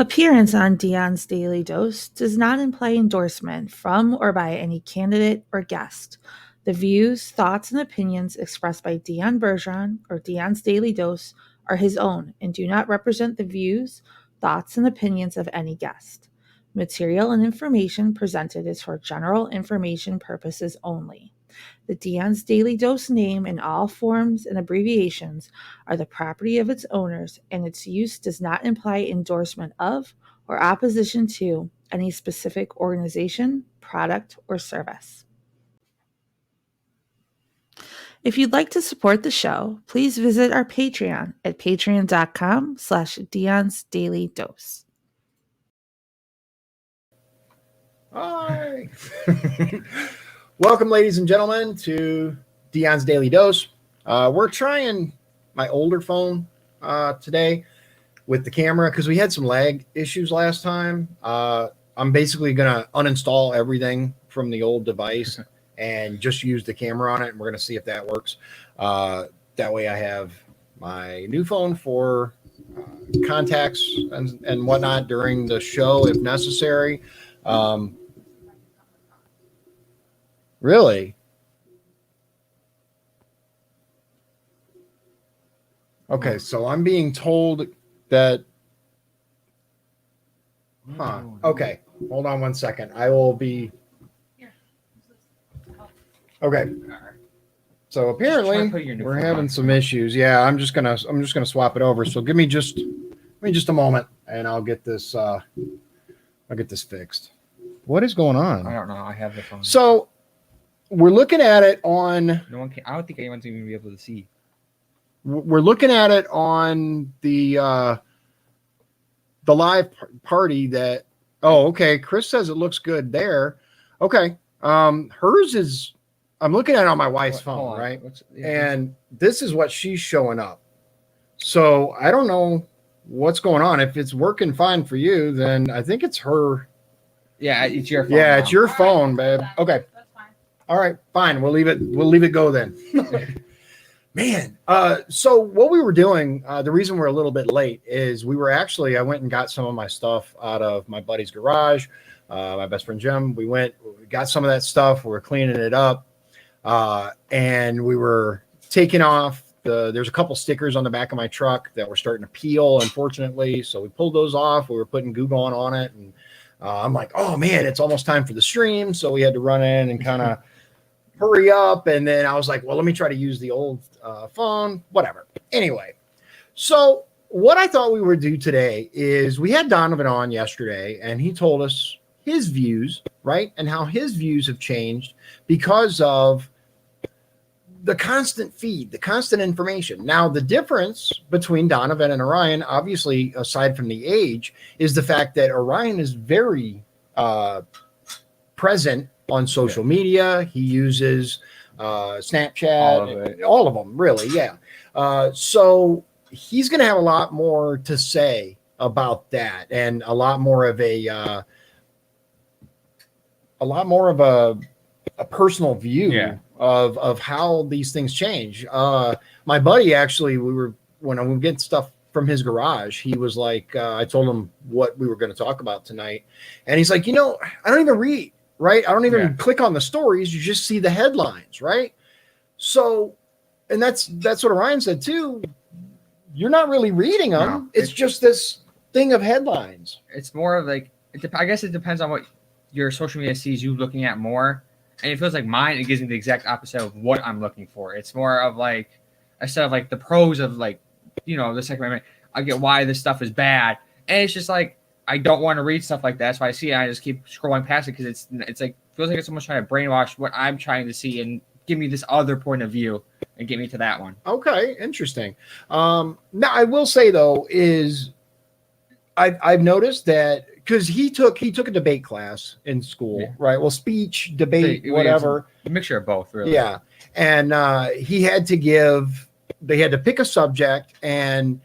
Appearance on Dion's Daily Dose does not imply endorsement from or by any candidate or guest. The views, thoughts, and opinions expressed by Dion Bergeron or Dion's Daily Dose are his own and do not represent the views, thoughts, and opinions of any guest. Material and information presented is for general information purposes only. The Dion's Daily Dose name in all forms and abbreviations are the property of its owners, and its use does not imply endorsement of or opposition to any specific organization, product, or service. If you'd like to support the show, please visit our Patreon at patreon.com/Dion's Daily Dose. Hi. Welcome, ladies and gentlemen, to Dion's Daily Dose. We're trying my older phone today with the camera because we had some lag issues last time. I'm basically going to uninstall everything from the old device and just use the camera on it, and we're going to see if that works. That way I have my new phone for contacts and whatnot during the show if necessary. Really? Okay, so I'm being told that. Okay, hold on one second. I will be. Okay. So apparently we're having some issues. Yeah, I'm just gonna swap it over. So give me just a moment, and I'll get this fixed. What is going on? I don't know. I have the phone. So we're looking at it on. No one can. I don't think anyone's even gonna be able to see. We're looking at it on the live party that. Oh, okay. Chris says it looks good there. Okay. Hers is. I'm looking at it on my wife's phone, right? And this is what she's showing up. So I don't know what's going on. If it's working fine for you, then I think it's her. Yeah, it's your phone. Yeah, now. It's your phone, babe. Okay. That's fine. All right, fine. We'll leave it go then. Man. So what we were doing, the reason we're a little bit late is I went and got some of my stuff out of my buddy's garage. My best friend Jim. We got some of that stuff. We were cleaning it up. And we were taking off there's a couple stickers on the back of my truck that were starting to peel, unfortunately. So we pulled those off. We were putting Goo Gone on it. And I'm like, oh man, it's almost time for the stream. So we had to run in and kind of hurry up. And then I was like, well, let me try to use the old phone, whatever. Anyway, so what I thought we would do today is we had Donovan on yesterday, and he told us his views, right? And how his views have changed because of the constant feed, the constant information. Now, the difference between Donovan and Orion, obviously, aside from the age, is the fact that Orion is very present on social media. He uses Snapchat, all of them, really. Yeah. So he's going to have a lot more to say about that, and a lot more of a personal view of how these things change. My buddy, actually, when we get stuff from his garage, he was like, I told him what we were going to talk about tonight. And he's like, I don't even read, right? I don't even click on the stories. You just see the headlines, right? So, and that's what Orion said too. You're not really reading them. No, it's just this thing of headlines. It's more of like, I guess it depends on what your social media sees you looking at more. And it feels like mine, it gives me the exact opposite of what I'm looking for. It's more of like, instead of like the pros of like, the Second Amendment, I get why this stuff is bad. And it's just like, I don't want to read stuff like that. So I see it, I just keep scrolling past it because it's like, feels like it's almost trying to brainwash what I'm trying to see and give me this other point of view and get me to that one. Okay, interesting. Now, I will say, though, is I've noticed that because he took a debate class in school, right? Well, speech, debate, whatever. A mixture of both, really. Yeah. And they had to pick a subject, and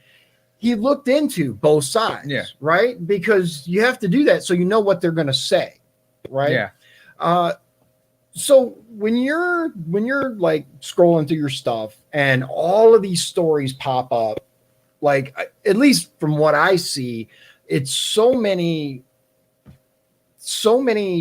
he looked into both sides, right? Because you have to do that so you know what they're going to say, right? Yeah. So when you're like scrolling through your stuff and all of these stories pop up, like at least from what I see, it's so many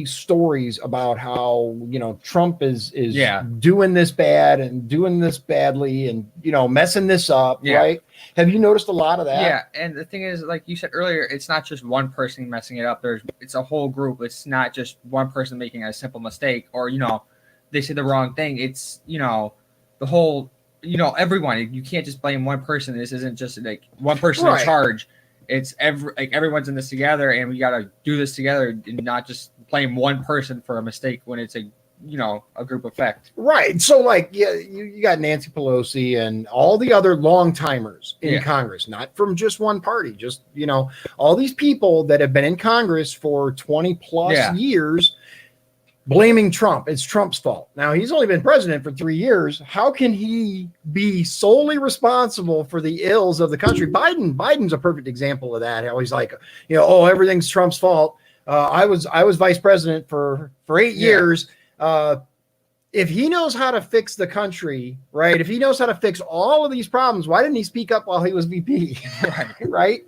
stories about how, you know, Trump is Yeah. doing this bad and doing this badly and, you know, messing this up, Yeah. right? Have you noticed a lot of that? Yeah, and the thing is, like you said earlier, it's not just one person messing it up. It's a whole group. It's not just one person making a simple mistake, or they say the wrong thing. It's the whole, everyone. You can't just blame one person. This isn't just like one person in Right. charge. It's everyone's in this together, and we gotta do this together, and not just blame one person for a mistake when it's a group effect. Right. So, like, yeah, you got Nancy Pelosi and all the other long timers in Yeah. Congress, not from just one party, just, all these people that have been in Congress for 20 plus Yeah. years blaming Trump. It's Trump's fault. Now, he's only been president for 3 years. How can he be solely responsible for the ills of the country? Biden's a perfect example of that. How he's like, oh, everything's Trump's fault. I was vice president for 8 years. If he knows how to fix the country, right? If he knows how to fix all of these problems, why didn't he speak up while he was VP? Right?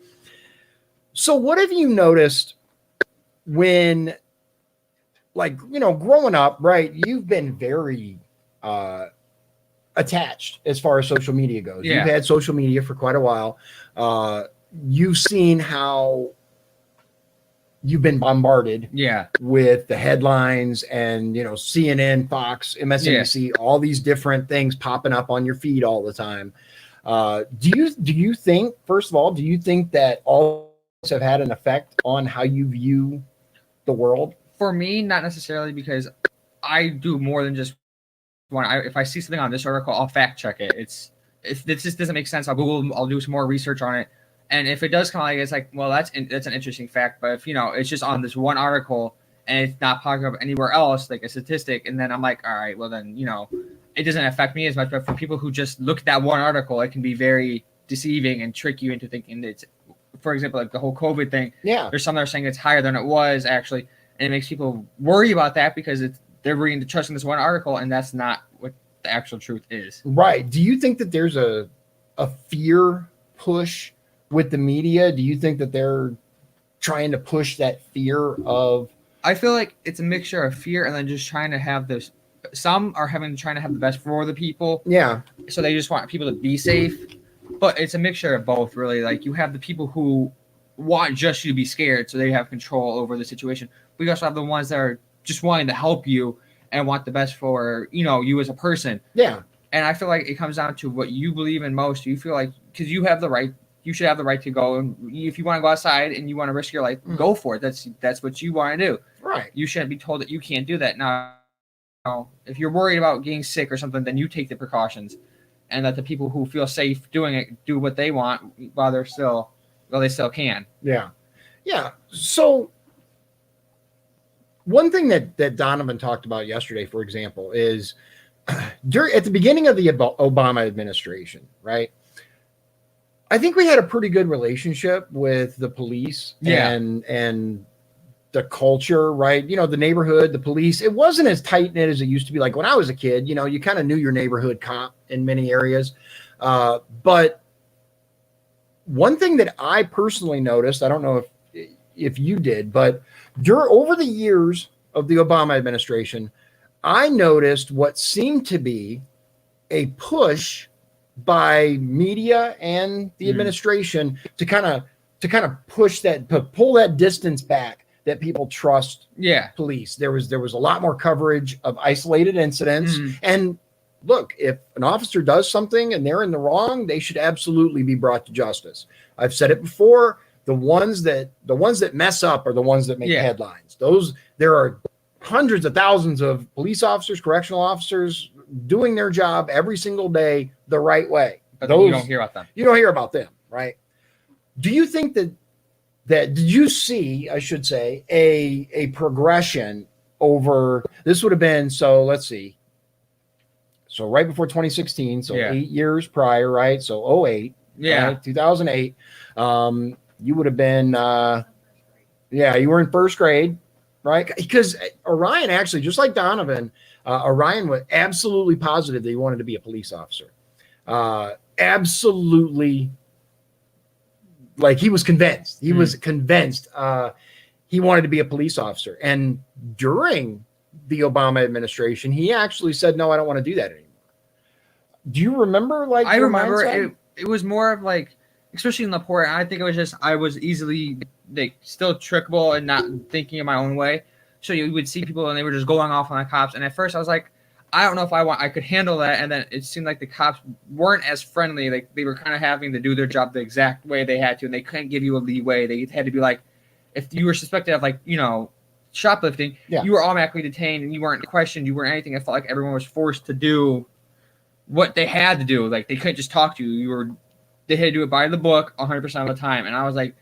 So what have you noticed when, like, growing up, right? You've been very attached as far as social media goes. Yeah. You've had social media for quite a while. You've seen how you've been bombarded with the headlines and, CNN, Fox, MSNBC, all these different things popping up on your feed all the time. Do you think, first of all, that all this have had an effect on how you view the world? For me, not necessarily, because I do more than just one. If I see something on this article, I'll fact check it. If this just doesn't make sense, I'll Google, I'll do some more research on it. And if it does come like, it's like, well, that's an interesting fact. But if, it's just on this one article and it's not popping up anywhere else, like a statistic, and then I'm like, all right, well then, it doesn't affect me as much. But for people who just look at that one article, it can be very deceiving and trick you into thinking that it's, for example, like the whole COVID thing. Yeah. There's some that are saying it's higher than it was actually. And it makes people worry about that because they're reading to trusting this one article, and that's not what the actual truth is. Right. Do you think that there's a fear push with the media? Do you think that they're trying to push that fear of? I feel like it's a mixture of fear and then just trying to have this. Some are trying to have the best for the people. Yeah. So they just want people to be safe, but it's a mixture of both, really. Like, you have the people who want just you to be scared, so they have control over the situation. We also have the ones that are just wanting to help you and want the best for, you as a person. Yeah. And I feel like it comes down to what you believe in most. You feel like, because you have the right, you should have the right to go. And if you want to go outside and you want to risk your life, go for it. That's what you want to do. Right. You shouldn't be told that you can't do that. Now, if you're worried about getting sick or something, then you take the precautions, and let the people who feel safe doing it do what they want while they still can. Yeah. Yeah. So one thing that Donovan talked about yesterday, for example, is at the beginning of the Obama administration, right? I think we had a pretty good relationship with the police and the culture, right? The neighborhood, the police. It wasn't as tight knit as it used to be. Like when I was a kid, you kind of knew your neighborhood cop in many areas. But one thing that I personally noticed, I don't know if you did, but over the years of the Obama administration, I noticed what seemed to be a push by media and the administration to kind of push that, to pull that distance back, that people trust police. There was a lot more coverage of isolated incidents. And look, if an officer does something and they're in the wrong, they should absolutely be brought to justice. I've said it before. The ones that mess up are the ones that make headlines. There are hundreds of thousands of police officers, correctional officers doing their job every single day the right way. But you don't hear about them. You don't hear about them, right? Do you think that did you see, I should say, a progression over, this would have been, so let's see. So right before 2016, so 8 years prior, right? So 08, right? 2008. You would have been, you were in first grade, right? Because Orion actually, just like Donovan, Orion was absolutely positive that he wanted to be a police officer. Absolutely like he was convinced. He was convinced he wanted to be a police officer. And during the Obama administration, he actually said, "No, I don't want to do that anymore." Do you remember? Like, I your remember mindset? it was more of like, especially in the port. I think it was just I was easily like still trickable and not thinking in my own way. So you would see people and they were just going off on the cops. And at first I was like, I don't know if I could handle that. And then it seemed like the cops weren't as friendly. Like they were kind of having to do their job the exact way they had to, and they couldn't give you a leeway. They had to be like, if you were suspected of like shoplifting, you were automatically detained and you weren't questioned. You weren't anything. It felt like everyone was forced to do what they had to do. Like they couldn't just talk to you. They had to do it by the book 100% of the time. And I was like,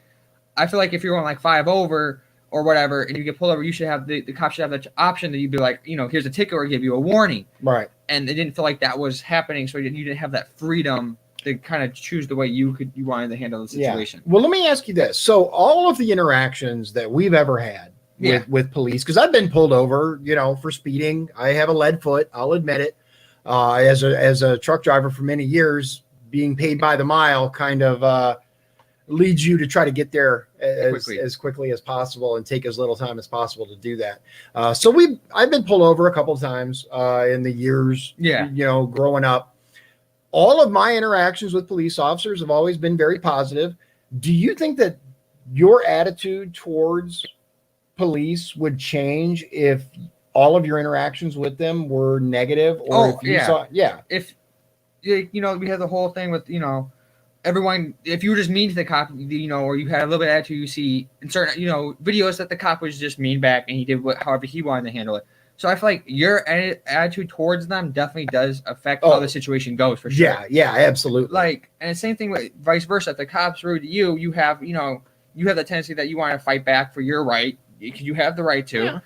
I feel like if you're going like 5 over or whatever, and you get pulled over, you should have the cop should have that option that you'd be like, here's a ticket or give you a warning. Right. And it didn't feel like that was happening. So you didn't have that freedom to kind of choose the way you wanted to handle the situation. Yeah. Well, let me ask you this. So all of the interactions that we've ever had with police, because I've been pulled over, for speeding. I have a lead foot. I'll admit it. As a truck driver for many years, being paid by the mile kind of leads you to try to get there as quickly as possible and take as little time as possible to do that. So I've been pulled over a couple of times in the years, growing up. All of my interactions with police officers have always been very positive. Do you think that your attitude towards police would change if all of your interactions with them were negative? Or if you saw, if we had the whole thing with everyone, if you were just mean to the cop, or you had a little bit of attitude, you see in certain videos that the cop was just mean back and he did however he wanted to handle it. So I feel like your attitude towards them definitely does affect how the situation goes, for sure. Yeah, absolutely. Like, and the same thing with vice versa. If the cop's rude to you, you have the tendency that you want to fight back for your right. You have the right to. Yeah.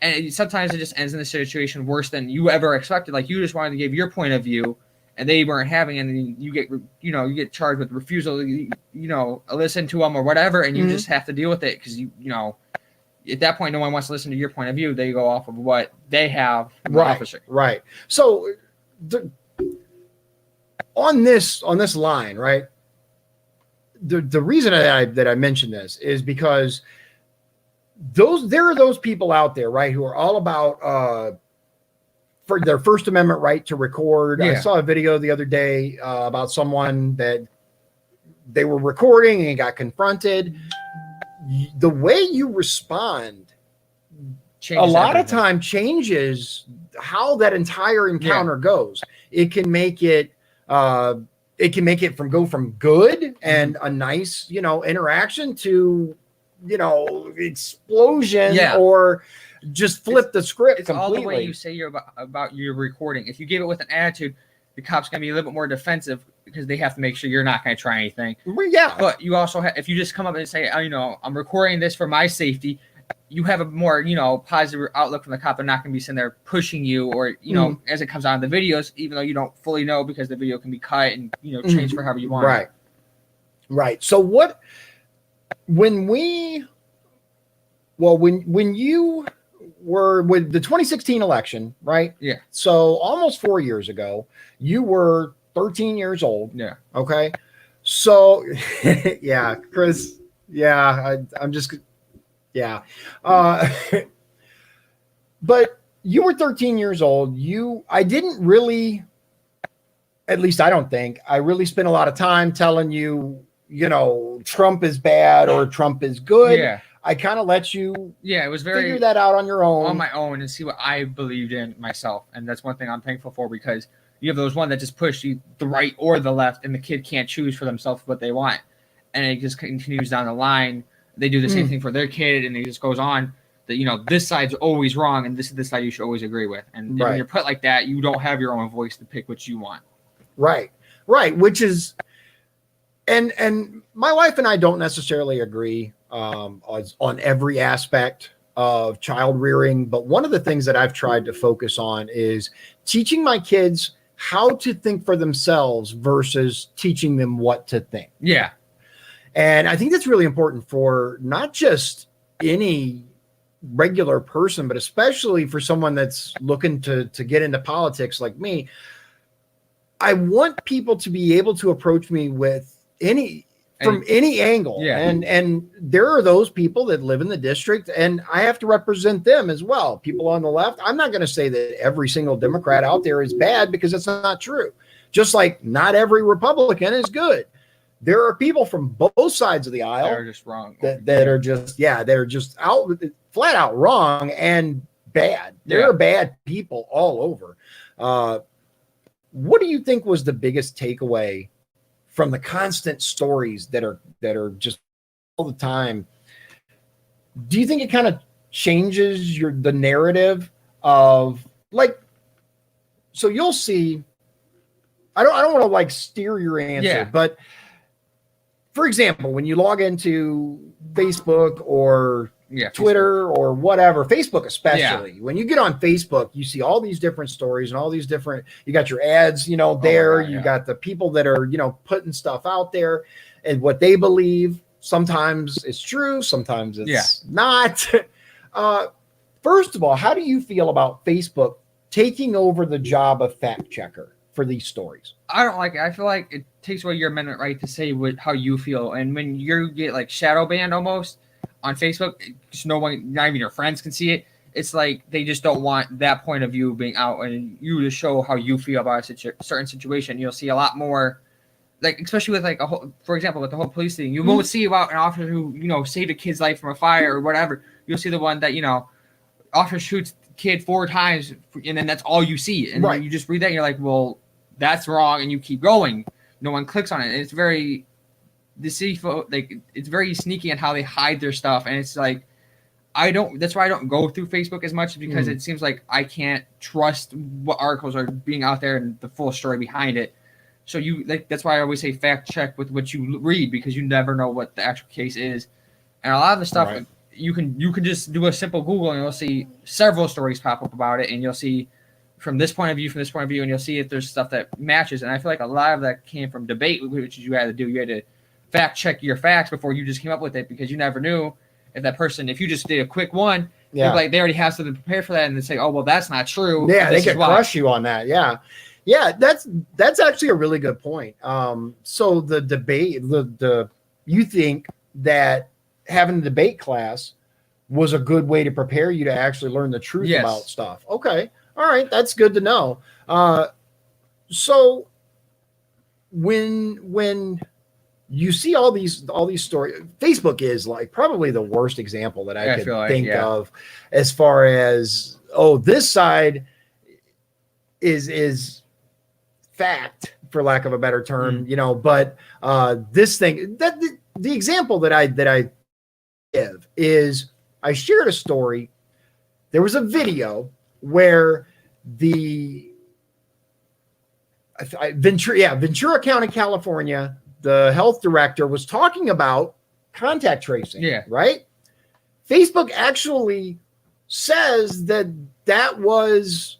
And sometimes it just ends in a situation worse than you ever expected. Like you just wanted to give your point of view, and they weren't having, and then you get charged with refusal to listen to them or whatever, and you just have to deal with it because at that point no one wants to listen to your point of view. They go off of what they have from the officer. Right. So on this line, right? The reason that I mentioned this is because there are those people out there, right, who are all about for their First Amendment right to record. I saw a video the other day about someone that they were recording and got confronted. The way you respond changes a lot of time changes how that entire encounter goes. It can make it go from good and a nice, interaction to, explosion or just flip the script it's completely. All the way you say about your recording. If you give it with an attitude, the cop's going to be a little bit more defensive because they have to make sure you're not going to try anything. Yeah. But you also if you just come up and say, I'm recording this for my safety, you have a more, positive outlook from the cop. They're not going to be sitting there pushing you or, as it comes out in the videos, even though you don't fully know because the video can be cut and, changed for however you want. Right. Right. So when you were with the 2016 election, right? Yeah. So almost 4 years ago, you were 13 years old. Yeah. Okay. So, yeah, Chris. Yeah, I'm just. Yeah. But you were 13 years old. I didn't really, at least I don't think, I really spent a lot of time telling you, Trump is bad or Trump is good. Yeah. I kind of let you it was very figure that out on your own. On my own and see what I believed in myself. And that's one thing I'm thankful for because you have those one that just push you the right or the left and the kid can't choose for themselves what they want. And it just continues down the line. They do the same thing for their kid and it just goes on that, this side's always wrong and this is the side you should always agree with. And when you're put like that, you don't have your own voice to pick what you want. Right. Right. Which is, and my wife and I don't necessarily agree on every aspect of child rearing. But one of the things that I've tried to focus on is teaching my kids how to think for themselves versus teaching them what to think. Yeah. And I think that's really important for not just any regular person, but especially for someone that's looking to get into politics like me. I want people to be able to approach me with any from any angle. Yeah. And there are those people that live in the district, and I have to represent them as well. People on the left. I'm not going to say that every single Democrat out there is bad, because that's not true. Just like not every Republican is good. There are people from both sides of the aisle They're just wrong. that are just, they're just flat out wrong and bad. There are bad people all over. What do you think was the biggest takeaway from the constant stories that are just all the time? Do you think it kind of changes the narrative of, like, so you'll see, I don't want to like steer your answer, but for example, when you log into Facebook or Twitter or whatever, Facebook especially, when you get on Facebook, you see all these different stories and all these different, you got your ads, you got the people that are, putting stuff out there and what they believe. Sometimes it's true, sometimes it's not. First of all, how do you feel about Facebook taking over the job of fact checker for these stories? I don't like it. I feel like it takes away your amendment right to say how you feel. And when you get like shadow banned almost on Facebook, because no one, not even your friends, can see it. It's like they just don't want that point of view being out, and you to show how you feel about a certain situation. You'll see a lot more, like especially with like for example, with the whole police thing. You won't see about an officer who saved a kid's life from a fire or whatever. You'll see the one that officer shoots the kid 4 times, and then that's all you see. And you just read that, and you're like, well, that's wrong, and you keep going. No one clicks on it. And it's very deceitful, like it's very sneaky in how they hide their stuff, and it's like that's why I don't go through Facebook as much, because it seems like I can't trust what articles are being out there and the full story behind it. So that's why I always say fact check with what you read, because you never know what the actual case is. And a lot of the stuff you can just do a simple Google, and you'll see several stories pop up about it, and you'll see from this point of view, and you'll see if there's stuff that matches. And I feel like a lot of that came from debate, which you had to do. You had to fact check your facts before you just came up with it, because you never knew if that person, if you just did a quick one, like they already have something prepared for that, and they say, oh, well, that's not true. Yeah, they can crush you on that. Yeah, that's actually a really good point. So the debate, you think that having a debate class was a good way to prepare you to actually learn the truth about stuff. Okay. All right. That's good to know. So when you see all these stories, Facebook is like probably the worst example that I could think of, as far as, this side is fact, for lack of a better term, but this thing, that the example that I give is, I shared a story. There was a video where Ventura County, California, the health director was talking about contact tracing. Yeah. Right. Facebook actually says that was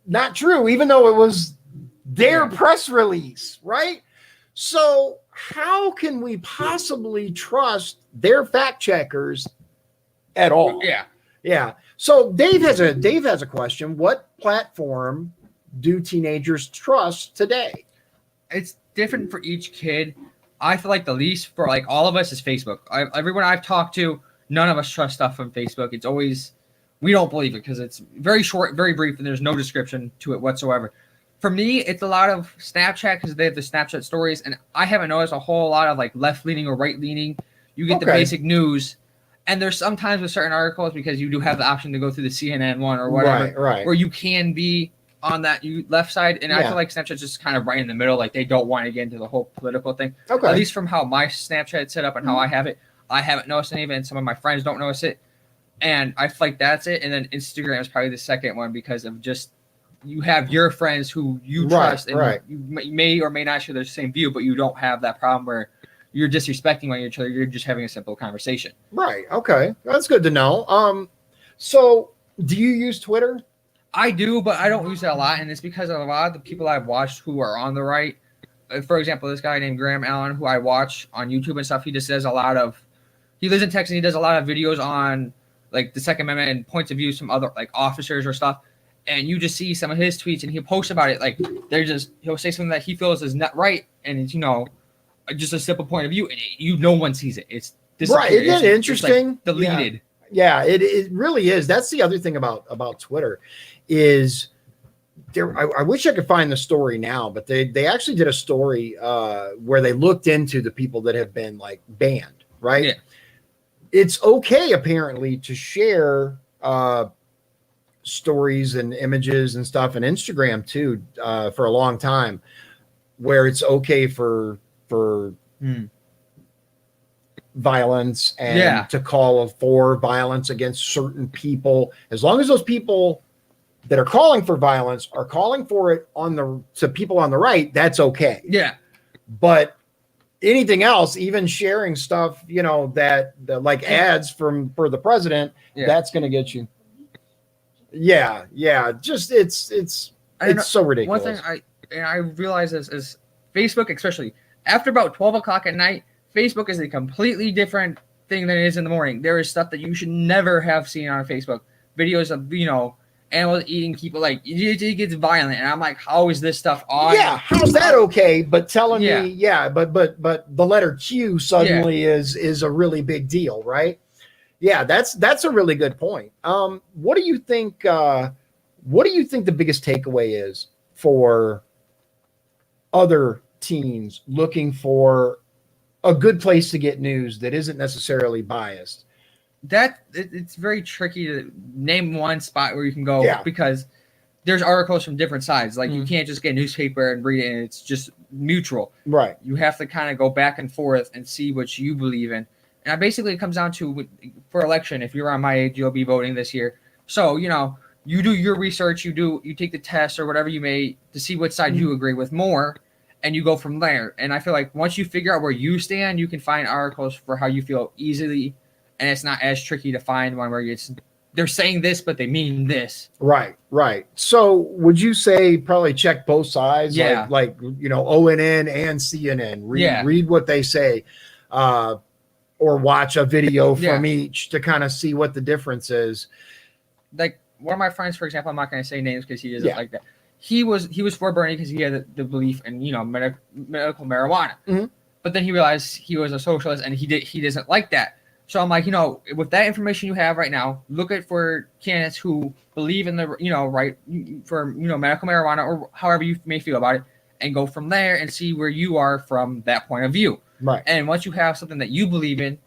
not true, even though it was their press release. Right. So how can we possibly trust their fact checkers at all? Yeah. So Dave has a question. What platform do teenagers trust today? It's different for each kid. I feel like the least for like all of us is Facebook. Everyone I've talked to, none of us trust stuff from Facebook. It's always, we don't believe it because it's very short, very brief, and there's no description to it whatsoever. For me, it's a lot of Snapchat because they have the Snapchat stories, and I haven't noticed a whole lot of like left-leaning or right-leaning. You get the basic news, and there's sometimes with certain articles, because you do have the option to go through the CNN one or whatever, where you can be on that left side. And I feel like Snapchat's just kind of right in the middle. Like they don't want to get into the whole political thing. At least from how my Snapchat is set up and how I have it, I haven't noticed any of it, and some of my friends don't notice it. And I feel like that's it. And then Instagram is probably the second one because of just, you have your friends who you trust, and you may or may not share the same view, but you don't have that problem where you're disrespecting one each other. You're just having a simple conversation. Right. Okay. That's good to know. So do you use Twitter? I do, but I don't use it a lot. And it's because of a lot of the people I've watched who are on the right. For example, this guy named Graham Allen, who I watch on YouTube and stuff, he just does he lives in Texas. He does a lot of videos on like the Second Amendment and points of view from other like officers or stuff. And you just see some of his tweets, and he'll post about it. Like he'll say something that he feels is not right, and it's, just a simple point of view, and no one sees it. It's right. Isn't that it's interesting? like deleted. Yeah, it really is. That's the other thing about Twitter is there. I wish I could find the story now, but they actually did a story where they looked into the people that have been like banned. Right. Yeah. It's okay apparently to share stories and images and stuff, and Instagram too, for a long time, where it's okay for violence and to call for violence against certain people, as long as those people that are calling for violence are calling for it to people on the right, that's okay. Yeah. But anything else, even sharing stuff, that like ads for the president, that's going to get you. Yeah. Just it's so ridiculous. One thing I realize is Facebook, especially after about 12 o'clock at night, Facebook is a completely different thing than it is in the morning. There is stuff that you should never have seen on Facebook. Videos of animals eating people, like it gets violent, and I'm like, how is this stuff on? Yeah, how's that okay? But telling me, but the letter Q suddenly is a really big deal, right? Yeah, that's a really good point. What do you think? What do you think the biggest takeaway is for other teens looking for a good place to get news that isn't necessarily biased? It's very tricky to name one spot where you can go because there's articles from different sides. Like you can't just get a newspaper and read it and it's just neutral. Right. You have to kind of go back and forth and see what you believe in. And basically it comes down to, for election, if you're on my age, you'll be voting this year. So, you do your research, you take the test or whatever you may to see what side you agree with more, and you go from there. And I feel like once you figure out where you stand, you can find articles for how you feel easily. And it's not as tricky to find one where they're saying this, but they mean this. Right. So would you say probably check both sides? Yeah. Like ONN and CNN. Read what they say, or watch a video from each to kind of see what the difference is. Like one of my friends, for example, I'm not going to say names because he doesn't like that. He was for Bernie because he had the belief in medical marijuana. Mm-hmm. But then he realized he was a socialist and he doesn't like that. So I'm like, with that information you have right now, look for candidates who believe in the, right for, medical marijuana or however you may feel about it, and go from there and see where you are from that point of view. Right. And once you have something that you believe in,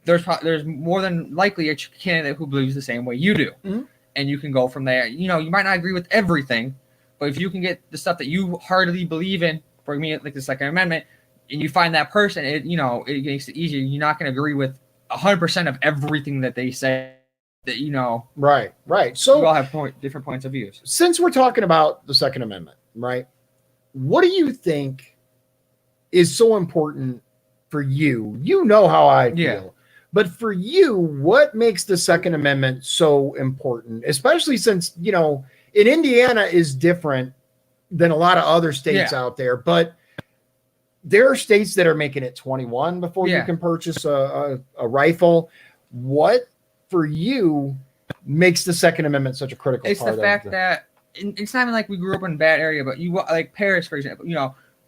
there's more than likely a candidate who believes the same way you do. Mm-hmm. And you can go from there. You might not agree with everything, but if you can get the stuff that you heartily believe in, for me, like the Second Amendment, and you find that person, it makes it easier. You're not going to agree with 100% of everything that they say. Right. So we all have different points of views. Since we're talking about the Second Amendment, right? What do you think is so important for you? You know how I feel, but for you, what makes the Second Amendment so important? Especially since in Indiana is different than a lot of other states out there, but there are states that are making it 21 before you can purchase a rifle. What for you makes the Second Amendment such a critical part? It's the fact that it's not even like we grew up in a bad area, but you like Paris, for example,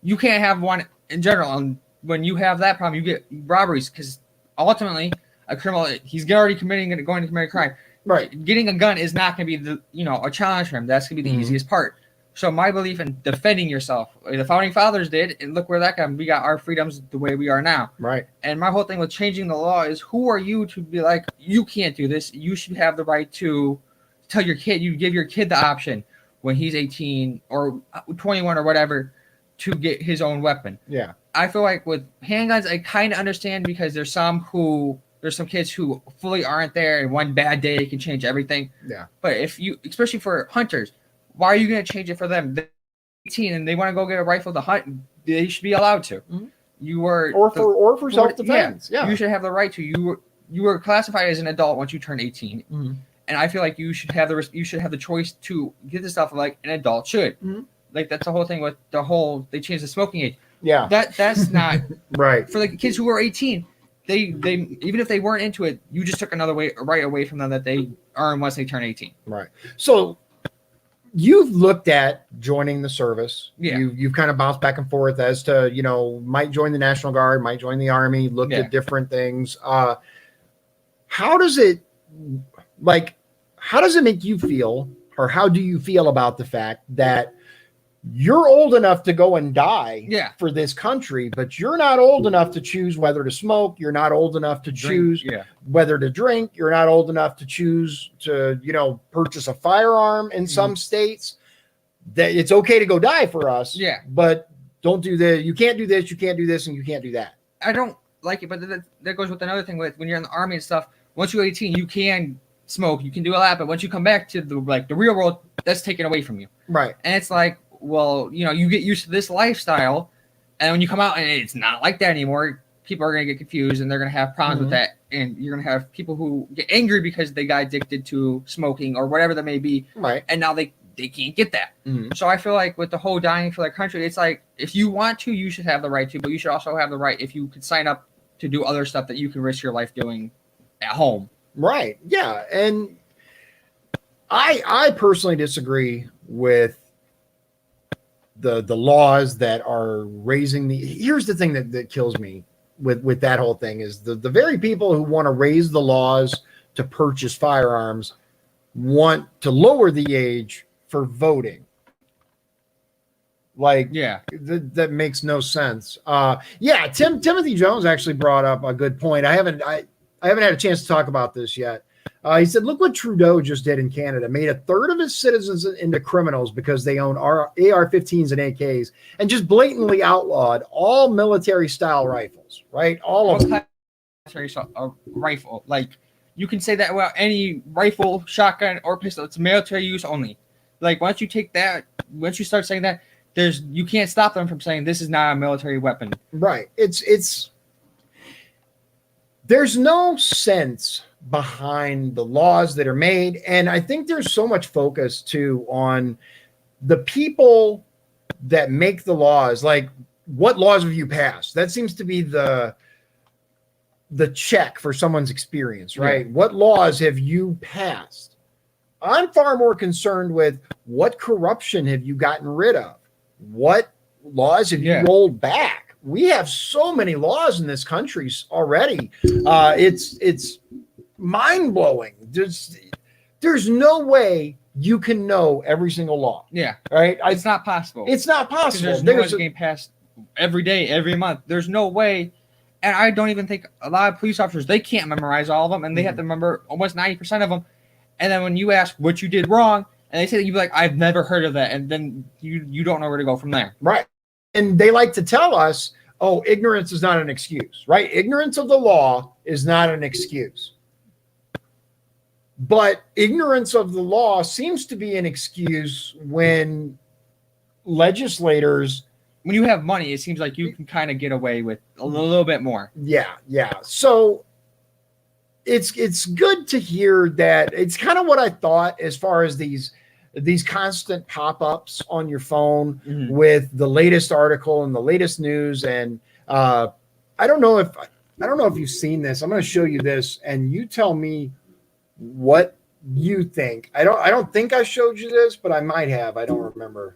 you can't have one in general. And when you have that problem, you get robberies because ultimately a criminal, he's already going to commit a crime. Right. Getting a gun is not going to be a challenge for him. That's going to be the easiest part. So my belief in defending yourself, the founding fathers did, and look where that got. We got our freedoms the way we are now. Right. And my whole thing with changing the law is, who are you to be like, you can't do this? You should have the right to tell your kid. You give your kid the option when he's 18 or 21 or whatever to get his own weapon. Yeah. I feel like with handguns, I kind of understand because there's some kids who fully aren't there, and one bad day can change everything. Yeah. But if you, especially for hunters, why are you going to change it for them? They're 18 and they want to go get a rifle to hunt. They should be allowed to. Mm-hmm. You were or for self-defense. Yeah. You should have the right to. You were classified as an adult once you turn 18, and I feel like you should have the choice to get the stuff like an adult should. Mm-hmm. Like that's the whole thing with they changed the smoking age. Yeah. That's not right for the kids who are 18. They even if they weren't into it, you just took another right away from them that they earn once they turn 18. Right. So you've looked at joining the service. Yeah. You've kind of bounced back and forth as to, might join the National Guard, might join the Army, looked at different things. How does it make you feel, or how do you feel about the fact that you're old enough to go and die for this country, but you're not old enough to choose whether to smoke. You're not old enough to choose whether to drink. You're not old enough to choose to, purchase a firearm in some states. That it's okay to go die for us. Yeah. But don't do this. You can't do this. You can't do this. And you can't do that. I don't like it, but that goes with another thing with when you're in the Army and stuff. Once you're 18, you can smoke. You can do a lot. But once you come back to the real world, that's taken away from you. Right. And it's like, well, you get used to this lifestyle, and when you come out and it's not like that anymore, people are going to get confused and they're going to have problems with that. And you're going to have people who get angry because they got addicted to smoking or whatever that may be. Right. And now they can't get that. So I feel like with the whole dying for their country, it's like, if you want to, you should have the right to, but you should also have the right, if you could sign up to do other stuff that you can risk your life doing at home. Right. Yeah. And I personally disagree with the laws that are raising here's the thing that kills me with that whole thing is the very people who want to raise the laws to purchase firearms want to lower the age for voting. Like, that makes no sense. Timothy Jones actually brought up a good point. I haven't had a chance to talk about this yet. He said, look what Trudeau just did in Canada. Made a third of his citizens into criminals because they own AR-15s and AKs, and just blatantly outlawed all military-style rifles, right? All of them. A rifle. Like, you can say that about any rifle, shotgun, or pistol. It's military use only. Like, once you start saying that, you can't stop them from saying this is not a military weapon. Right. There's no sense behind the laws that are made. And I think there's so much focus too on the people that make the laws. Like, what laws have you passed? That seems to be the check for someone's experience, right? What laws have you passed? I'm far more concerned with what corruption have you gotten rid of? What laws have you rolled back? We have so many laws in this country already. It's mind-blowing. There's no way you can know every single law. Yeah. Right? It's not possible. It's not possible. There's no laws getting passed every day, every month. There's no way. And I don't even think a lot of police officers, they can't memorize all of them, and they have to remember almost 90% of them. And then when you ask what you did wrong, and they say that, you'd be like, I've never heard of that. And then you don't know where to go from there. Right. And they like to tell us, oh, ignorance is not an excuse, right? Ignorance of the law is not an excuse. But ignorance of the law seems to be an excuse when legislators... When you have money, it seems like you can kind of get away with a little bit more. Yeah. So it's good to hear that. It's kind of what I thought as far as these constant pop-ups on your phone with the latest article and the latest news. And I don't know if you've seen this. I'm going to show you this, and you tell me what you think. I don't think I showed you this, but I might have. I don't remember.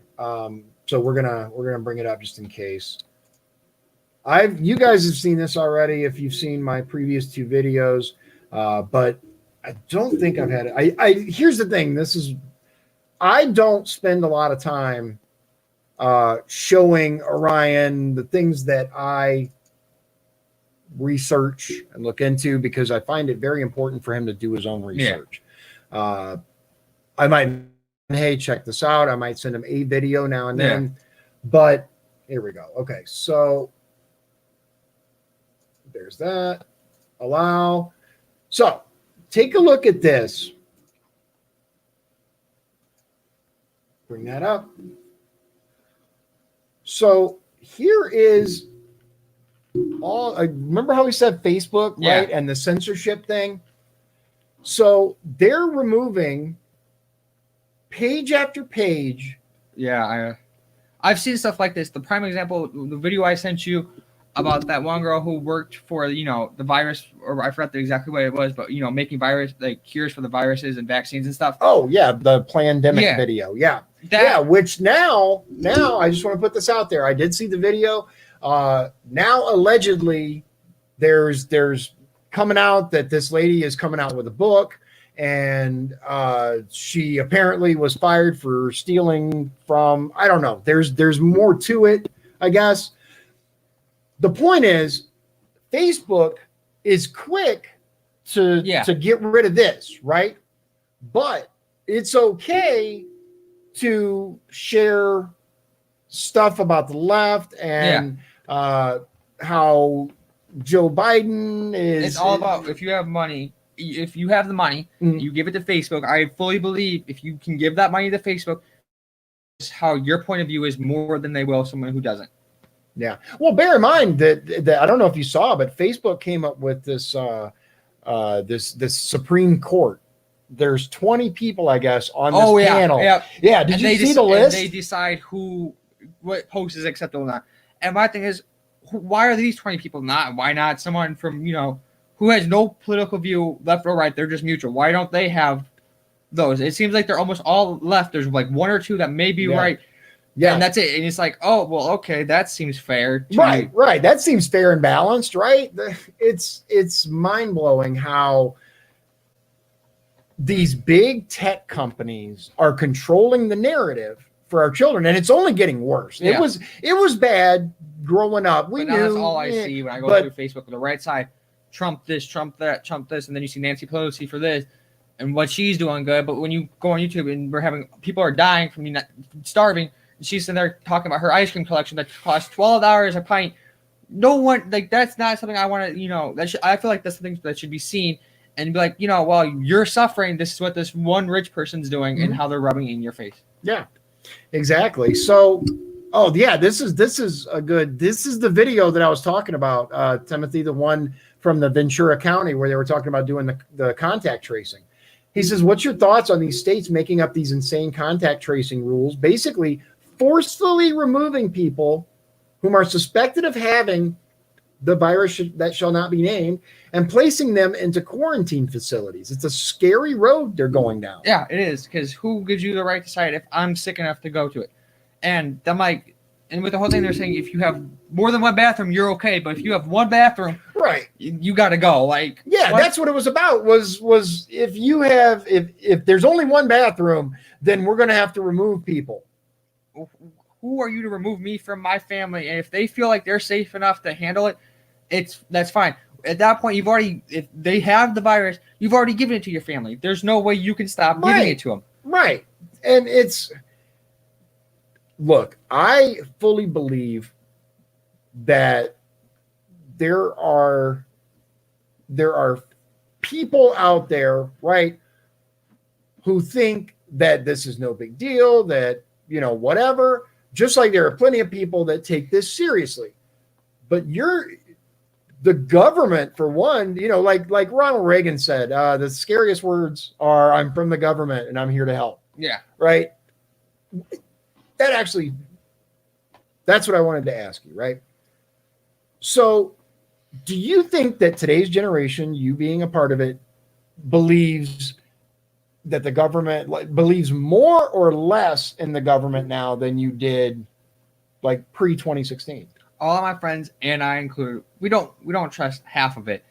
So we're gonna bring it up just in case. You guys have seen this already if you've seen my previous two videos, but I don't think I've had it. Here's the thing. I don't spend a lot of time showing Orion the things that I research and look into, because I find it very important for him to do his own research. I might, hey, check this out. I might send him a video now and then, but here we go. Okay. So there's that. Allow. So take a look at this. Bring that up. So here is all. Remember how we said Facebook, right? And the censorship thing. So they're removing page after page. Yeah, I've seen stuff like this. The prime example, the video I sent you, about that one girl who worked for the virus, or I forgot exactly what it was, but making virus like cures for the viruses and vaccines and stuff. Oh yeah, the pandemic video. Yeah. Which now I just want to put this out there. I did see the video. Now allegedly there's coming out that this lady is coming out with a book, and she apparently was fired for stealing from, I don't know. There's more to it, I guess. The point is, Facebook is quick to get rid of this, right? But it's okay to share stuff about the left and how Joe Biden is. It's all about, if you have money, if you have the money, you give it to Facebook. I fully believe if you can give that money to Facebook, it's how your point of view is more than they will someone who doesn't. Yeah. Well, bear in mind that I don't know if you saw, but Facebook came up with this this Supreme Court. There's 20 people, I guess, on this panel. Yeah. Did you see the list? And they decide what post is acceptable or not. And my thing is, why are these 20 people not? Why not someone from, who has no political view, left or right? They're just neutral. Why don't they have those? It seems like they're almost all left. There's like one or two that may be right. Yeah. And that's it. And it's like, oh, well, okay, that seems fair. Right. That seems fair and balanced, right? It's mind-blowing how these big tech companies are controlling the narrative for our children, and it's only getting worse. Yeah. It was bad growing up. We knew. That's all I see when I go through Facebook on the right side. Trump this, Trump that, Trump this, and then you see Nancy Pelosi for this and what she's doing good. But when you go on YouTube and people are dying from starving, and she's sitting there talking about her ice cream collection that costs $12 a pint. No one, like, that's not something I want to, I feel like that's something that should be seen and be like, well, you're suffering. This is what this one rich person's doing and how they're rubbing it in your face. Yeah, exactly. So, this is the video that I was talking about, Timothy, the one from the Ventura County where they were talking about doing the contact tracing. He says, what's your thoughts on these states making up these insane contact tracing rules, basically forcefully removing people whom are suspected of having the virus that shall not be named and placing them into quarantine facilities? It's a scary road they're going down. Yeah, it is, because who gives you the right to decide if I'm sick enough to go to it? And I'm like, and with the whole thing, they're saying if you have more than one bathroom, you're okay. But if you have one bathroom, right, you got to go. Like, that's what it was about. Was if you have if there's only one bathroom, then we're going to have to remove people. Who are you to remove me from my family? And if they feel like they're safe enough to handle it, that's fine. At that point, if they have the virus, you've already given it to your family. There's no way you can stop giving it to them. Right. And look, I fully believe that there are people out there, right, who think that this is no big deal, that, whatever, just like there are plenty of people that take this seriously. But the government, for one, like Ronald Reagan said, the scariest words are, I'm from the government and I'm here to help. Yeah. Right. That's what I wanted to ask you, right? So do you think that today's generation, you being a part of it, believes that the government believes more or less in the government now than you did like pre-2016? All of my friends, and I included, we don't trust half of it.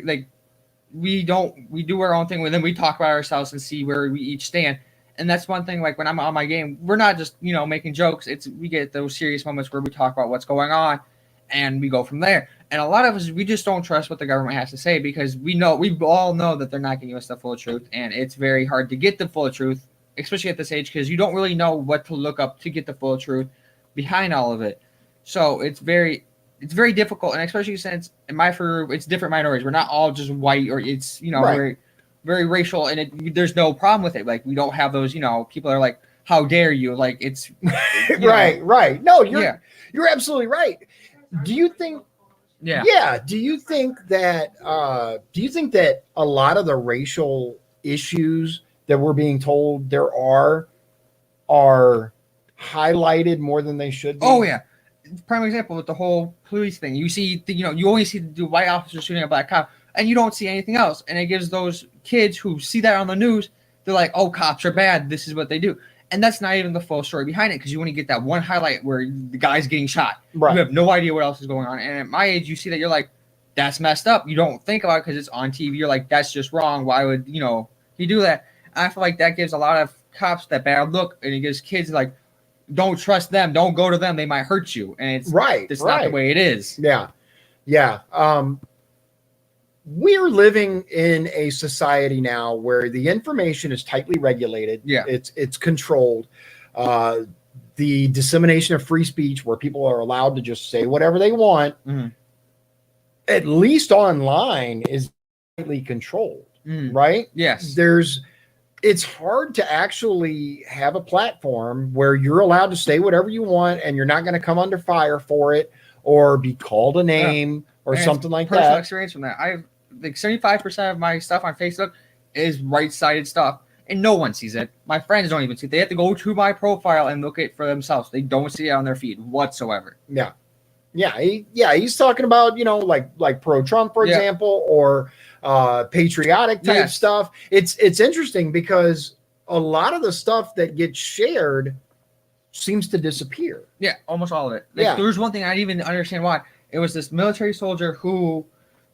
Like, we do our own thing, and then we talk about ourselves and see where we each stand. And that's one thing, like when I'm on my game, we're not just, making jokes. We get those serious moments where we talk about what's going on and we go from there. And a lot of us, we just don't trust what the government has to say because we all know that they're not giving us the full truth. And it's very hard to get the full truth, especially at this age, because you don't really know what to look up to get the full truth behind all of it. So it's very difficult. And especially since in my group, it's different minorities. We're not all just white or it's, very, very racial, and there's no problem with it. Like, we don't have those, people are like, how dare you? Like, it's right. No, you're absolutely right. Do you think? Yeah. Do you think that a lot of the racial issues that we're being told there are highlighted more than they should be? Oh yeah. prime example with the whole police thing. You see, you only see the white officer shooting a black cop, and you don't see anything else. And it gives those kids who see that on the news, they're like, "Oh, cops are bad. This is what they do." And that's not even the full story behind it, because you only get that one highlight where the guy's getting shot. Right. You have no idea what else is going on. And at my age, you see that, you're like, "That's messed up." You don't think about it because it's on TV. You're like, "That's just wrong. Why would he do that?" I feel like that gives a lot of cops that bad look, and it gives kids like, don't trust them, don't go to them, they might hurt you. And it's right. It's not the way it is. Yeah. We're living in a society now where the information is tightly regulated. Yeah. It's controlled. The dissemination of free speech, where people are allowed to just say whatever they want, at least online, is tightly controlled. Right? Yes. It's hard to actually have a platform where you're allowed to say whatever you want and you're not going to come under fire for it or be called a name or something like that. Personal experience from that. I've like 75% of my stuff on Facebook is right-sided stuff, and no one sees it. My friends don't even see it. They have to go to my profile and look at it for themselves. They don't see it on their feed whatsoever. He's talking about, like pro-Trump, for example, or patriotic type stuff. It's interesting because a lot of the stuff that gets shared seems to disappear. Yeah, almost all of it. There was one thing I didn't even understand why. It was this military soldier who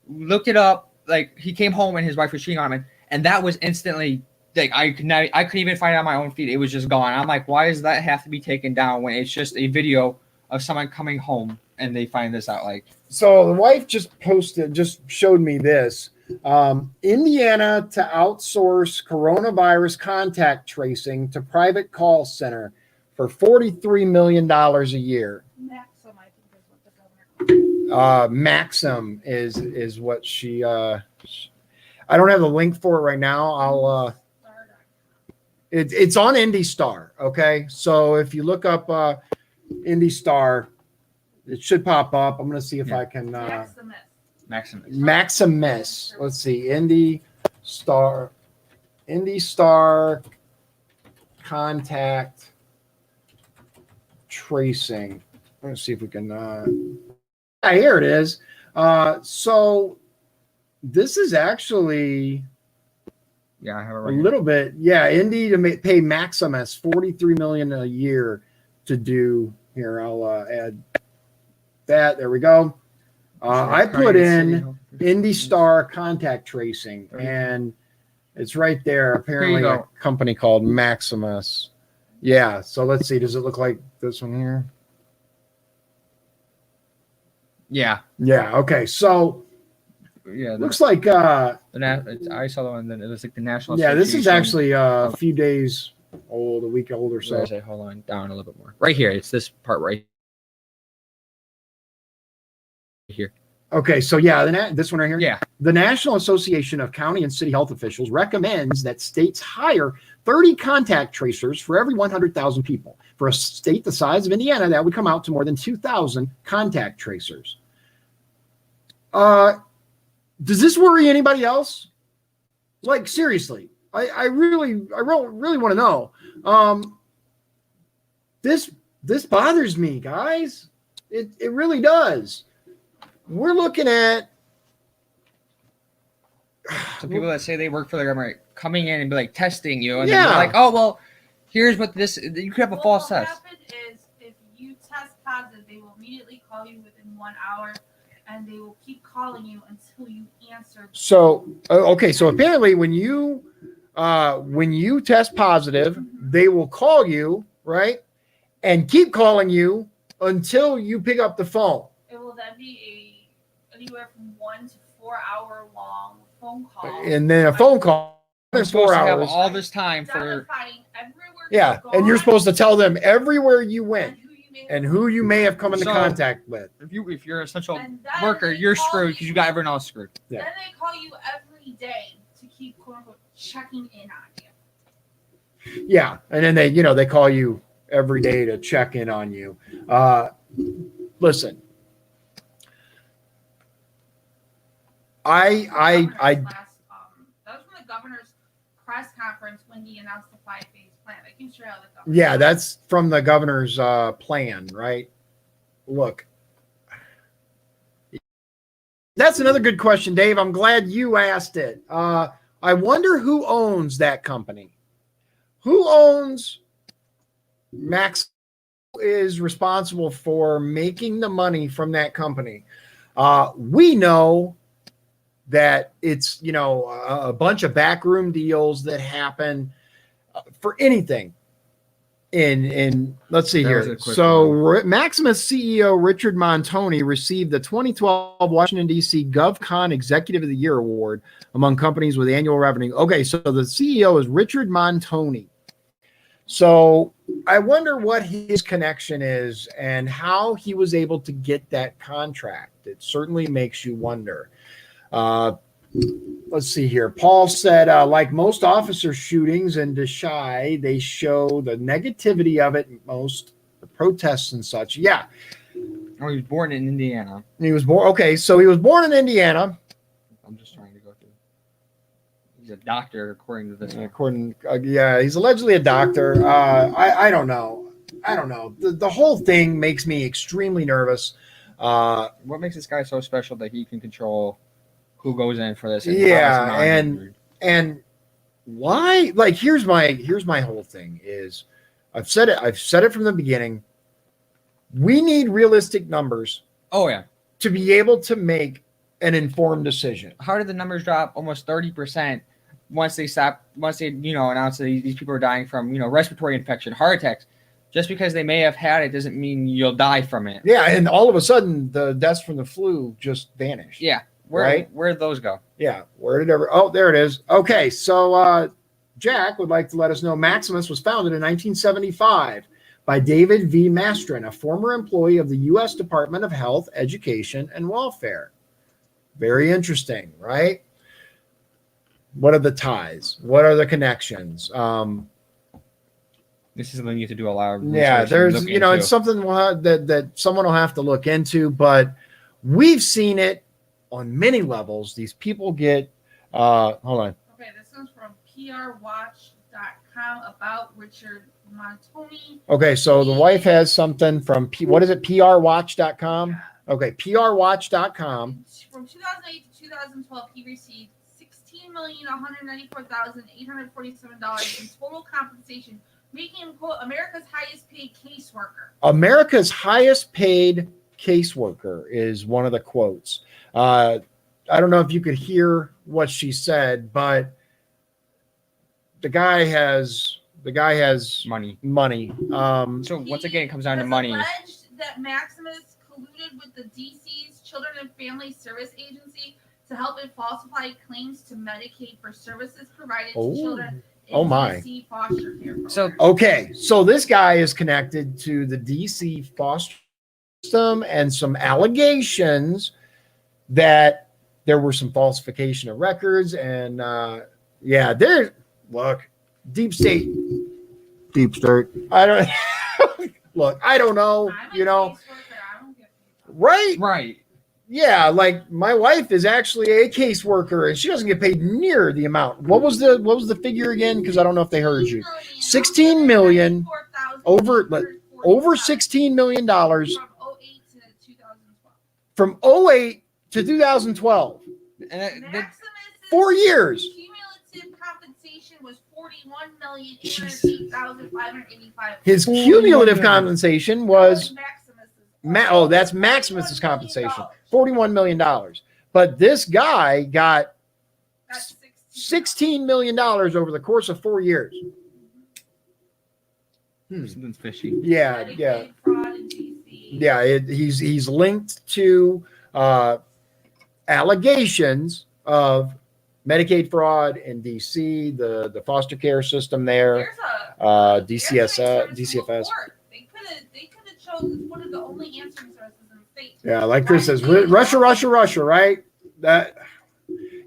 looked it up. Like, he came home and his wife was cheating on him, and that was instantly, like, I couldn't even find it on my own feed. It was just gone. I'm like, why does that have to be taken down when it's just a video of someone coming home and they find this out? Like, so the wife just showed me this. Indiana to outsource coronavirus contact tracing to private call center for $43 million a year. Maxim, I think, is what the governor Maxim is what she I don't have the link for it right now. I'll it's on IndyStar. Okay, so if you look up IndyStar, it should pop up. I'm gonna see if I can Maximus. Let's see, IndyStar contact tracing. Let's see if we can here it is. So this is actually I have it right a little bit. Indy to pay Maximus $43 million a year to do here. I'll add that. There we go. I put in IndyStar contact tracing, and it's right there. Apparently a company called Maximus. So let's see. Does it look like this one here? Okay. So looks like I saw the one that it was like the National. This is actually a few days old, a week old or so. Hold on, down a little bit more. Right here. It's this part right here. Okay, so this one right here. The National Association of County and City Health Officials recommends that states hire 30 contact tracers for every 100,000 people. For a state the size of Indiana, that would come out to more than 2,000 contact tracers. Does this worry anybody else? Like, seriously, I really want to know. This bothers me, guys. It really does. We're looking at some people that say they work for the government coming in and be like testing you, and then they're like, "Oh, well, here's what this." You could have a false test. What will happen is if you test positive, they will immediately call you within 1 hour, and they will keep calling you until you answer. So so apparently when you test positive, they will call you, right, and keep calling you until you pick up the phone. It will then be anywhere from 1 to 4 hour long phone call, and then a phone call. There's 4 hours. Have all this time for and you're supposed to tell them everywhere you went and who you may have come into contact with. If you're an essential worker, you're screwed because you got everyone else screwed. Then they call you every day to keep quote unquote checking in on you. And then they call you every day to check in on you. Listen. That was from the governor's press conference when he announced the 5-phase plan. I can share how the governor. That's from the governor's plan, right? look, that's another good question, Dave. I'm glad you asked it. I wonder who owns that company. Who owns Max? Is responsible for making the money from that company? We know that it's, you know, a bunch of backroom deals that happen for anything. In let's see here. So Maximus CEO Richard Montoni received the 2012 Washington D.C. GovCon Executive of the Year award among companies with annual revenue. Okay, so the CEO is Richard Montoni. So I wonder what his connection is and how he was able to get that contract. It certainly makes you wonder. Let's see here. Paul said, like most officer shootings in Deshae, they show the negativity of it most, the protests and such. Yeah. Oh, he was born in Indiana. He was born. Okay, so he was born in Indiana. I'm just trying to go through. He's a doctor, according to this. Yeah, he's allegedly a doctor. I don't know. I don't know. The whole thing makes me extremely nervous. What makes this guy so special that he can control who goes in for this? Yeah, and why? Like, here's my whole thing is, I've said it from the beginning. We need realistic numbers. Oh yeah, to be able to make an informed decision. How did the numbers drop almost 30% once they announced that these people are dying from, respiratory infection, heart attacks? Just because they may have had it doesn't mean you'll die from it. Yeah, and all of a sudden the deaths from the flu just vanished. Yeah. Where'd those go? Yeah. Where did oh, there it is. Okay, so Jack would like to let us know Maximus was founded in 1975 by David V. Mastrin, a former employee of the U.S. Department of Health, Education, and Welfare. Very interesting, right? What are the ties? What are the connections? This is something you have to do a lot of research. Yeah, there's, it's something that someone will have to look into, but we've seen it on many levels. These people get, hold on. Okay, this one's from prwatch.com about Richard Montoni. Okay, so the wife has something from, what is it, prwatch.com? Yeah. Okay, prwatch.com. From 2008 to 2012, he received $16,194,847 in total compensation, making him, quote, America's highest paid caseworker. America's highest paid caseworker is one of the quotes. I don't know if you could hear what she said, but the guy has money. So once again, it comes down to money. Alleged that Maximus colluded with the DC's Children and Family Service Agency to help it falsify claims to Medicaid for services provided to children in DC foster care program. So this guy is connected to the DC foster system and some allegations that there were some falsification of records and deep state. I don't look, I don't know, right. Yeah, like my wife is actually a caseworker and she doesn't get paid near the amount. What was the figure again? Because I don't know if they heard you. 16 million over $16 million from 08 to 2012. And 4 years. Cumulative compensation was $41,808,585. His cumulative compensation was that's Maximus's compensation, $41 million. But this guy got $16 million over the course of 4 years. Something's fishy. Yeah. He's linked to allegations of Medicaid fraud in DC, the foster care system there, DCFS. They could have chosen one of the only answering sources in the state. Yeah, like Chris says, Russia, right? That,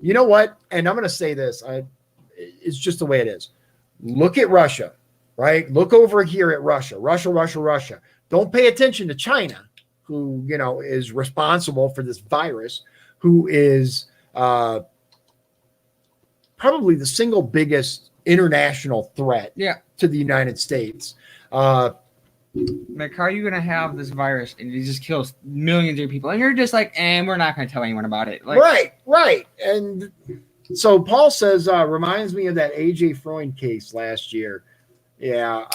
you know what? And I'm going to say this. It's just the way it is. Look at Russia, right? Look over here at Russia. Don't pay attention to China, who, is responsible for this virus, who is probably the single biggest international threat to the United States. Like, how are you gonna have this virus and it just kills millions of people, and you're just like, and we're not gonna tell anyone about it? Like, Right. And so Paul says, reminds me of that AJ Freund case last year. Yeah,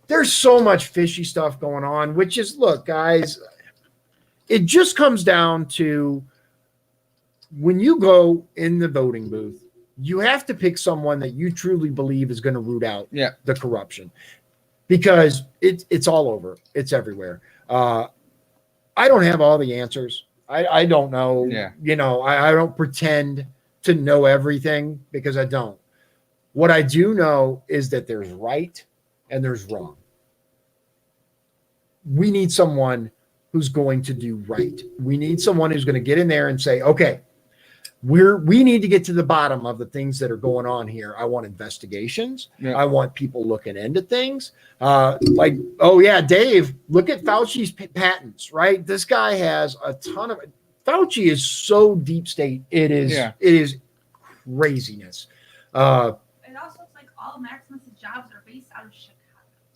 there's so much fishy stuff going on, which is, look, guys, it just comes down to when you go in the voting booth, you have to pick someone that you truly believe is going to root out the corruption, because it's all over. It's everywhere. I don't have all the answers. I don't know. Yeah. You know, I don't pretend to know everything, because I don't. What I do know is that there's right and there's wrong. We need someone who's going to do right. We need someone who's going to get in there and say, okay, we need to get to the bottom of the things that are going on here. I want investigations. I want people looking into things. Like, oh yeah, Dave, look at Fauci's patents, right? This guy has a ton of Fauci is so deep state. It is craziness. It also looks like all Maximus's jobs are based out of Chicago.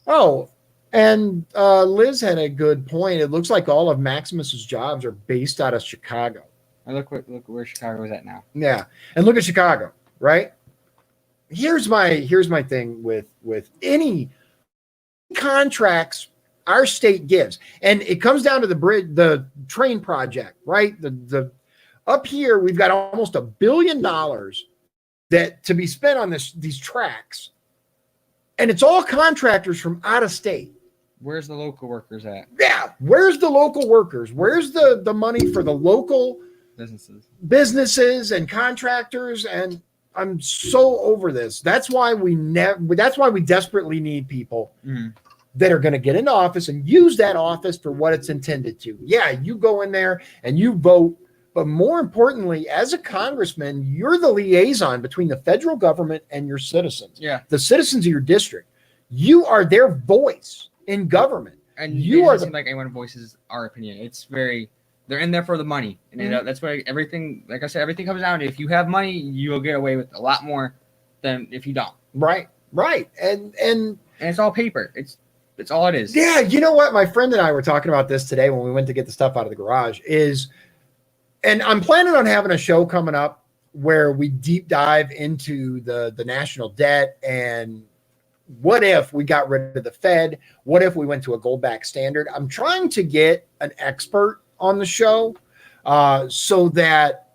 Oh, and Liz had a good point. It looks like all of Maximus's jobs are based out of Chicago. Look where Chicago is at now. Yeah, and look at Chicago, right? Here's my thing with any contracts our state gives, and it comes down to the train project, right? The up here we've got almost $1 billion that to be spent on these tracks, and it's all contractors from out of state. Where's the local workers at? Yeah, where's the local workers? Where's the money for the local businesses and contractors? And I'm so over this. That's why we desperately need people that are going to get into office and use that office for what it's intended to. Yeah, you go in there and you vote, but more importantly, as a congressman, you're the liaison between the federal government and your citizens. Yeah, the citizens of your district. You are their voice in government, and you are like anyone voices our opinion. It's they're in there for the money, and that's why everything. Like I said, everything comes down to if you have money, you'll get away with a lot more than if you don't. Right, and it's all paper. It's all it is. Yeah, you know what? My friend and I were talking about this today when we went to get the stuff out of the garage. And I'm planning on having a show coming up where we deep dive into the national debt and what if we got rid of the Fed? What if we went to a gold back standard? I'm trying to get an expert on the show so that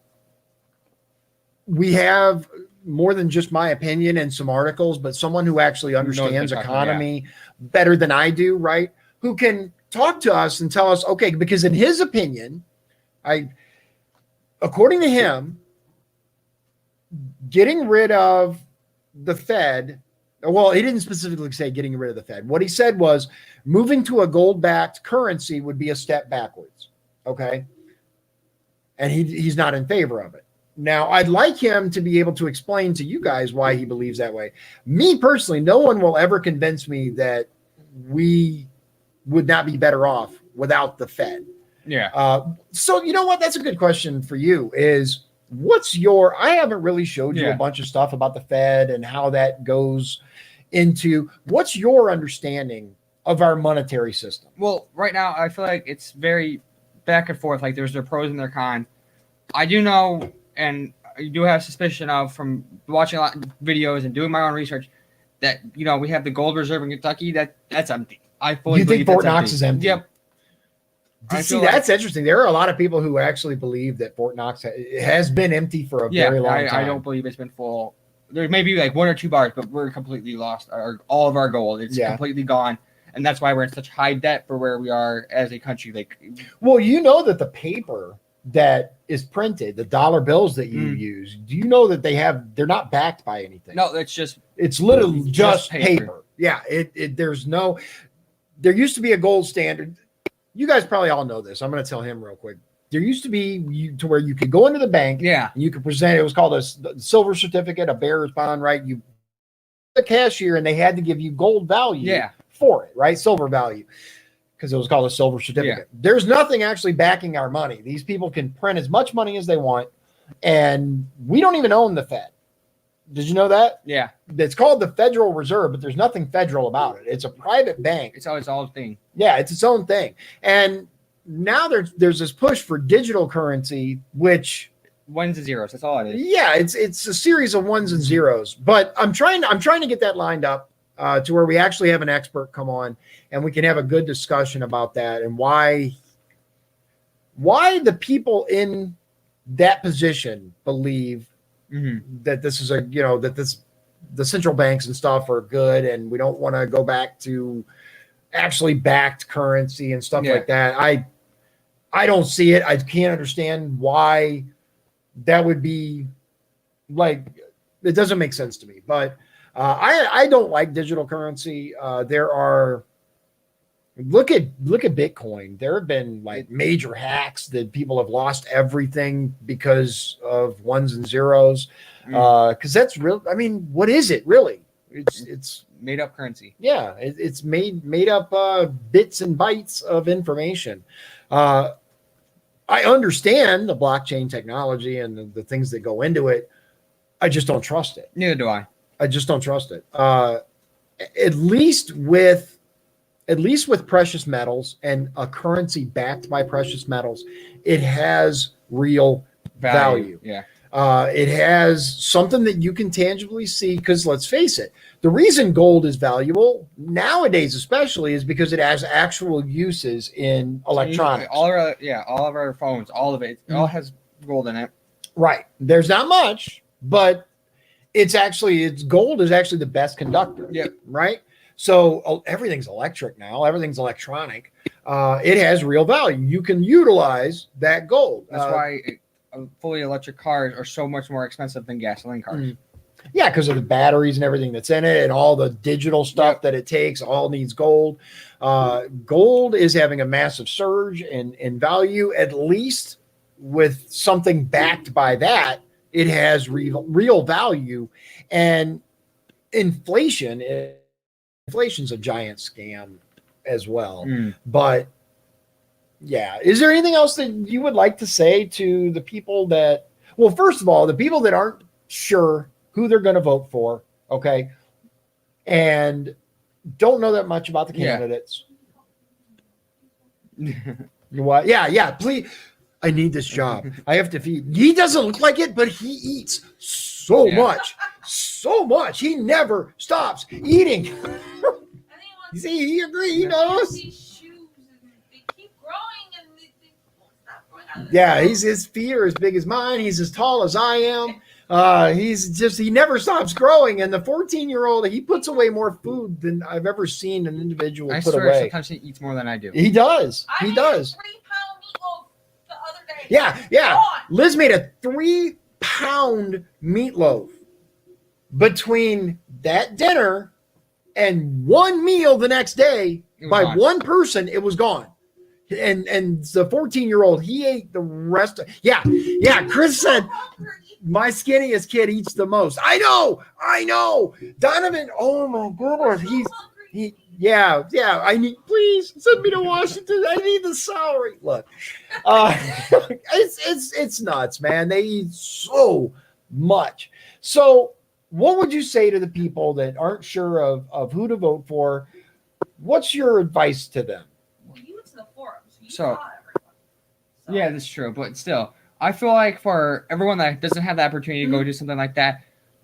we have more than just my opinion and some articles, but someone who actually understands economy better than I do, right? Who can talk to us and tell us, okay, because in his opinion, according to him, getting rid of the Fed, well, he didn't specifically say getting rid of the Fed. What he said was moving to a gold-backed currency would be a step backwards, okay? And he's not in favor of it. Now, I'd like him to be able to explain to you guys why he believes that way. Me personally, no one will ever convince me that we would not be better off without the Fed. Yeah. So you know what? That's a good question for you is I haven't really showed you a bunch of stuff about the Fed and how that goes into what's your understanding of our monetary system? Well, right now, I feel like it's very back and forth. Like there's their pros and their cons. I do know, and I do have suspicion of from watching a lot of videos and doing my own research that, we have the gold reserve in Kentucky. That's empty. I fully believe think Fort Knox is empty? Yep. See, that's interesting. There are a lot of people who actually believe that Fort Knox has been empty for a very long time. I don't believe it's been full. There may be like 1 or 2 bars, but we're completely lost. All of our gold, it's completely gone, and that's why we're in such high debt for where we are as a country. Like, well, you know that the paper that is printed, the dollar bills that you use, do you know that they're not backed by anything? No, it's literally just paper. Yeah, there used to be a gold standard. You guys probably all know this. I'm going to tell him real quick. There used to be to where you could go into the bank. Yeah. And you could present. It was called a silver certificate, a bearer's bond, right? You the cashier, and they had to give you gold value for it, right? Silver value, because it was called a silver certificate. Yeah. There's nothing actually backing our money. These people can print as much money as they want, and we don't even own the Fed. Did you know that? Yeah, It's called the Federal Reserve, but there's nothing federal about it. It's a private bank. it's always all thing. Yeah, it's its own thing. And now there's this push for digital currency, which Ones and zeros. That's all it is. yeah, it's a series of ones and zeros. But I'm trying to get that lined up to where we actually have an expert come on and we can have a good discussion about that and why the people in that position believe that this is the central banks and stuff are good and we don't want to go back to actually backed currency and stuff like that. I don't see it. I can't understand why that would be like, it doesn't make sense to me, but I don't like digital currency. There are, look at Bitcoin. There have been like major hacks that people have lost everything because of ones and zeros. Because that's real. I mean, what is it really? It's made up currency. Yeah, it's made up bits and bytes of information. I understand the blockchain technology and the things that go into it. I just don't trust it. Neither do I. I just don't trust it. At least with precious metals and a currency backed by precious metals, it has real value. Yeah. It has something that you can tangibly see, because let's face it, the reason gold is valuable nowadays especially is because it has actual uses in electronics. All of our phones, all of it all has gold in it. Right. There's not much, but gold is actually the best conductor. Yep. Right. So everything's electric now. Everything's electronic. It has real value. You can utilize that gold. That's why fully electric cars are so much more expensive than gasoline cars. Yeah, because of the batteries and everything that's in it and all the digital stuff that it takes, all needs gold. Gold is having a massive surge in value, at least with something backed by that. It has real value. And inflation's a giant scam as well. But yeah, is there anything else that you would like to say to the people that, well, first of all, the people that aren't sure who they're going to vote for, okay, and don't know that much about the candidates? What? Yeah, please. I need this job. I have to feed. He doesn't look like it, but he eats so much. He never stops eating. See, he agrees. He knows. Yeah, his feet are as big as mine. He's as tall as I am. He never stops growing. And the 14-year-old, he puts away more food than I've ever seen an individual put away. Sometimes he eats more than I do. He does. I made a 3-pound meatloaf the other day. Yeah. Liz made a 3-pound meatloaf. Between that dinner and one meal the next day by one person, it was gone. And the 14-year-old, he ate the rest of. Yeah. Chris said, my skinniest kid eats the most. I know. Donovan, oh my goodness, I need, please send me to Washington. I need the salary. Look, it's nuts, man. They eat so much. So what would you say to the people that aren't sure of who to vote for? What's your advice to them? Well, you went to the forum, so you So- saw everyone. So. Yeah, that's true. But still, I feel like for everyone that doesn't have the opportunity to go do something like that,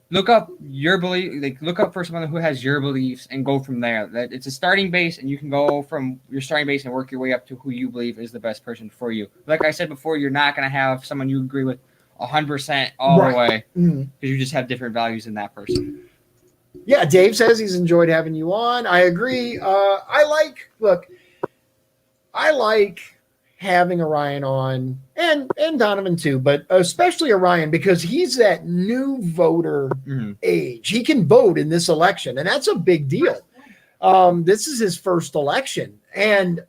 look up your belief. Like, look up for someone who has your beliefs and go from there. That it's a starting base, and you can go from your starting base and work your way up to who you believe is the best person for you. Like I said before, you're not going to have someone you agree with 100% all the way because you just have different values in that person. Yeah, Dave says he's enjoyed having you on. I agree. I like having Orion on and Donovan too, but especially Orion because he's that new voter age. He can vote in this election, and that's a big deal. This is his first election, and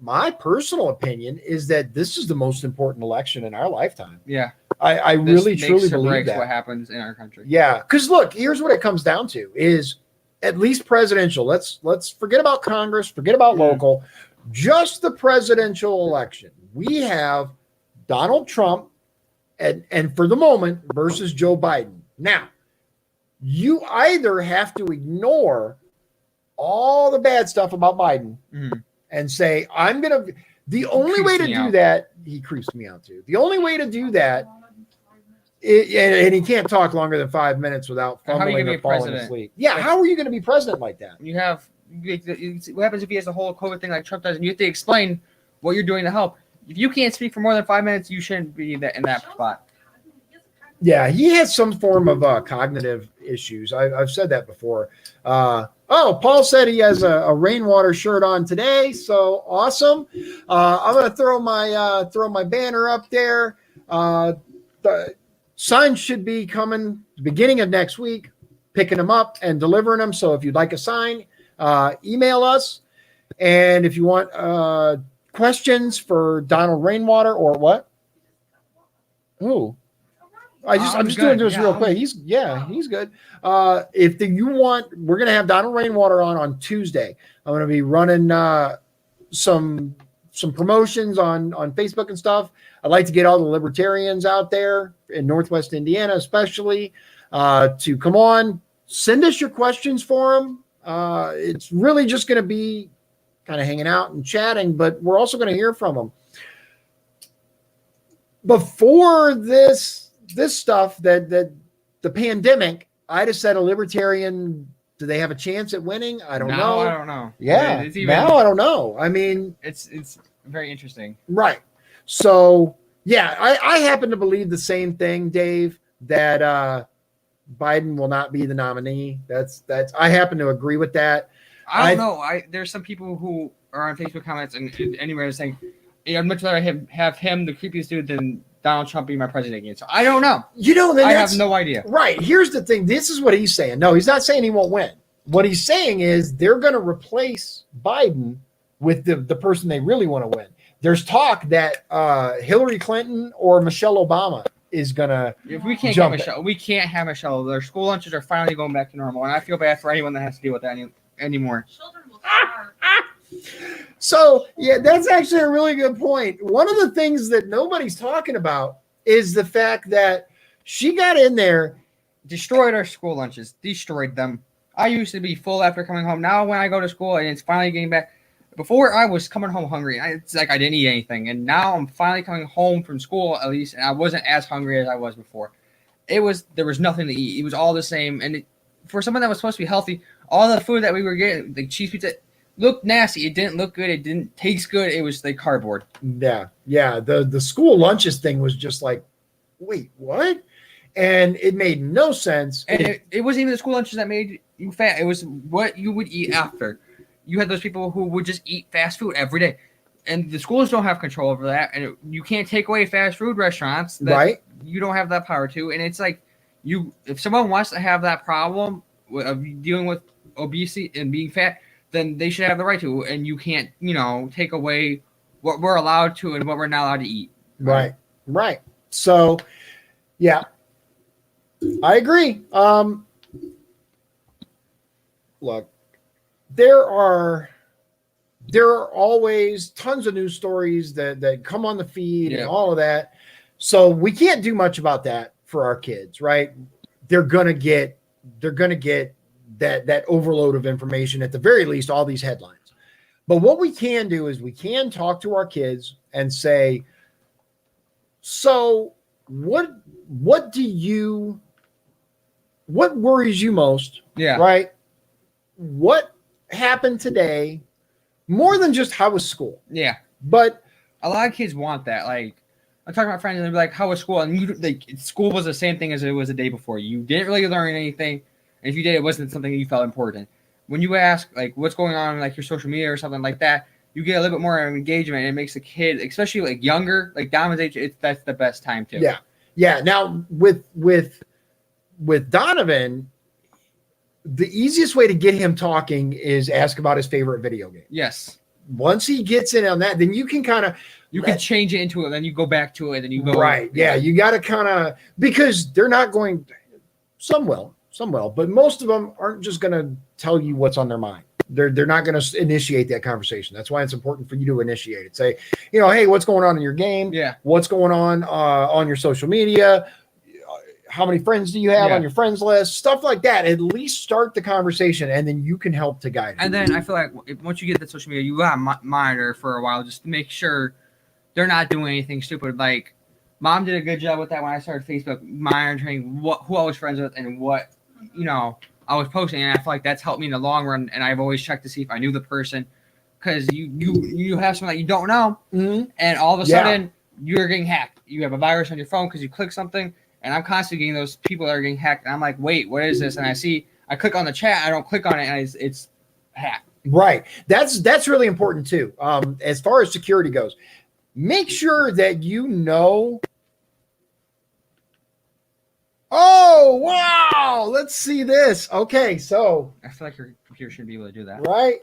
my personal opinion is that this is the most important election in our lifetime. Yeah. I really truly believe that. What happens in our country. Yeah, because look, here's what it comes down to: is at least presidential. Let's forget about Congress, forget about local, just the presidential election. We have Donald Trump, and for the moment versus Joe Biden. Now, You either have to ignore all the bad stuff about Biden and say, I'm going to, the only way to do that, he creeps me out too. The only way to do that, and he can't talk longer than 5 minutes without fumbling or falling asleep. Yeah, how are you going to be president like that? You have, what happens if he has the whole COVID thing like Trump does, and you have to explain what you're doing to help. If you can't speak for more than 5 minutes, you shouldn't be in that spot. Yeah, he has some form of cognitive issues. I've said that before. Paul said he has a rainwater shirt on today, so awesome. I'm going to throw my banner up there. The signs should be coming beginning of next week, picking them up and delivering them. So if you'd like a sign, email us. And if you want questions for Donald Rainwater or what? Ooh. I'm just doing this real quick. He's good. If you want, we're going to have Donald Rainwater on Tuesday. I'm going to be running some promotions on Facebook and stuff. I'd like to get all the libertarians out there in Northwest Indiana, especially, to come on, send us your questions for them. It's really just going to be kind of hanging out and chatting, but we're also going to hear from them. Before this stuff, that the pandemic, I'd have said a libertarian, do they have a chance at winning? I don't know. I don't know. Yeah. Now I don't know. I mean, it's very interesting. Right. So yeah, I happen to believe the same thing, Dave, that Biden will not be the nominee. That's I happen to agree with that. I don't know. There's some people who are on Facebook comments and anywhere saying, I'd much rather have him, the creepiest dude, than Donald Trump be my president again. So I don't know. I have no idea. Right. Here's the thing. This is what he's saying. No, he's not saying he won't win. What he's saying is they're going to replace Biden with the person they really want to win. There's talk that Hillary Clinton or Michelle Obama is going to If we can't get Michelle, we can't have Michelle. Their school lunches are finally going back to normal, and I feel bad for anyone that has to deal with that anymore. Children will starve. So, yeah, that's actually a really good point. One of the things that nobody's talking about is the fact that she got in there, destroyed our school lunches, destroyed them. I used to be full after coming home. Now when I go to school and it's finally getting back, before I was coming home hungry. It's like I didn't eat anything. And now I'm finally coming home from school at least, and I wasn't as hungry as I was before. There was nothing to eat. It was all the same. And for someone that was supposed to be healthy, all the food that we were getting, the cheese pizza, looked nasty. It didn't look good. It didn't taste good. It was like cardboard. Yeah. The school lunches thing was just like, wait, what? And it made no sense. And it wasn't even the school lunches that made you fat. It was what you would eat after. You had those people who would just eat fast food every day. And the schools don't have control over that. And you can't take away fast food restaurants that right. You don't have that power to. And it's like, if someone wants to have that problem of dealing with obesity and being fat, then they should have the right to. And you can't, take away what we're allowed to and what we're not allowed to eat. Right. So, yeah, I agree. Look, there are always tons of news stories that come on the feed and all of that. So we can't do much about that for our kids, right? They're gonna get that overload of information, at the very least, all these headlines. But what we can do is we can talk to our kids and say, so what worries you most? Yeah. Right? What happened today? More than just how was school? Yeah. But a lot of kids want that. Like, I'm talking to my friends and they're like, how was school? And school was the same thing as it was the day before. You didn't really learn anything. And if you did, it wasn't something you felt important. When you ask, like, what's going on, like your social media or something like that, you get a little bit more engagement, and it makes the kid, especially like younger, like Donovan's age, that's the best time too. Yeah. Now with Donovan, the easiest way to get him talking is ask about his favorite video game. Yes. Once he gets in on that, then you can kind of can change it into it, then you go back to it, then you go right. Yeah, you got to kind of, because they're not going. Some will, but most of them aren't just going to tell you what's on their mind. They're not going to initiate that conversation. That's why it's important for you to initiate it. Say, hey, what's going on in your game? Yeah. What's going on your social media? how many friends do you have Yeah. on your friends list? Stuff like that. At least start the conversation, and then you can help to guide it. And then I feel like once you get the social media, you gotta monitor for a while just to make sure they're not doing anything stupid. Like, Mom did a good job with that when I started Facebook, monitoring who I was friends with and what I was posting, and I feel like that's helped me in the long run. And I've always checked to see if I knew the person, because you have someone that you don't know, and all of a sudden you're getting hacked. You have a virus on your phone because you click something, and I'm constantly getting those people that are getting hacked. And I'm like, wait, what is this? And I click on the chat, I don't click on it, and it's hacked. Right. That's really important too. As far as security goes, make sure that you know. Oh, wow. Let's see this. Okay. So, I feel like your computer should be able to do that. right.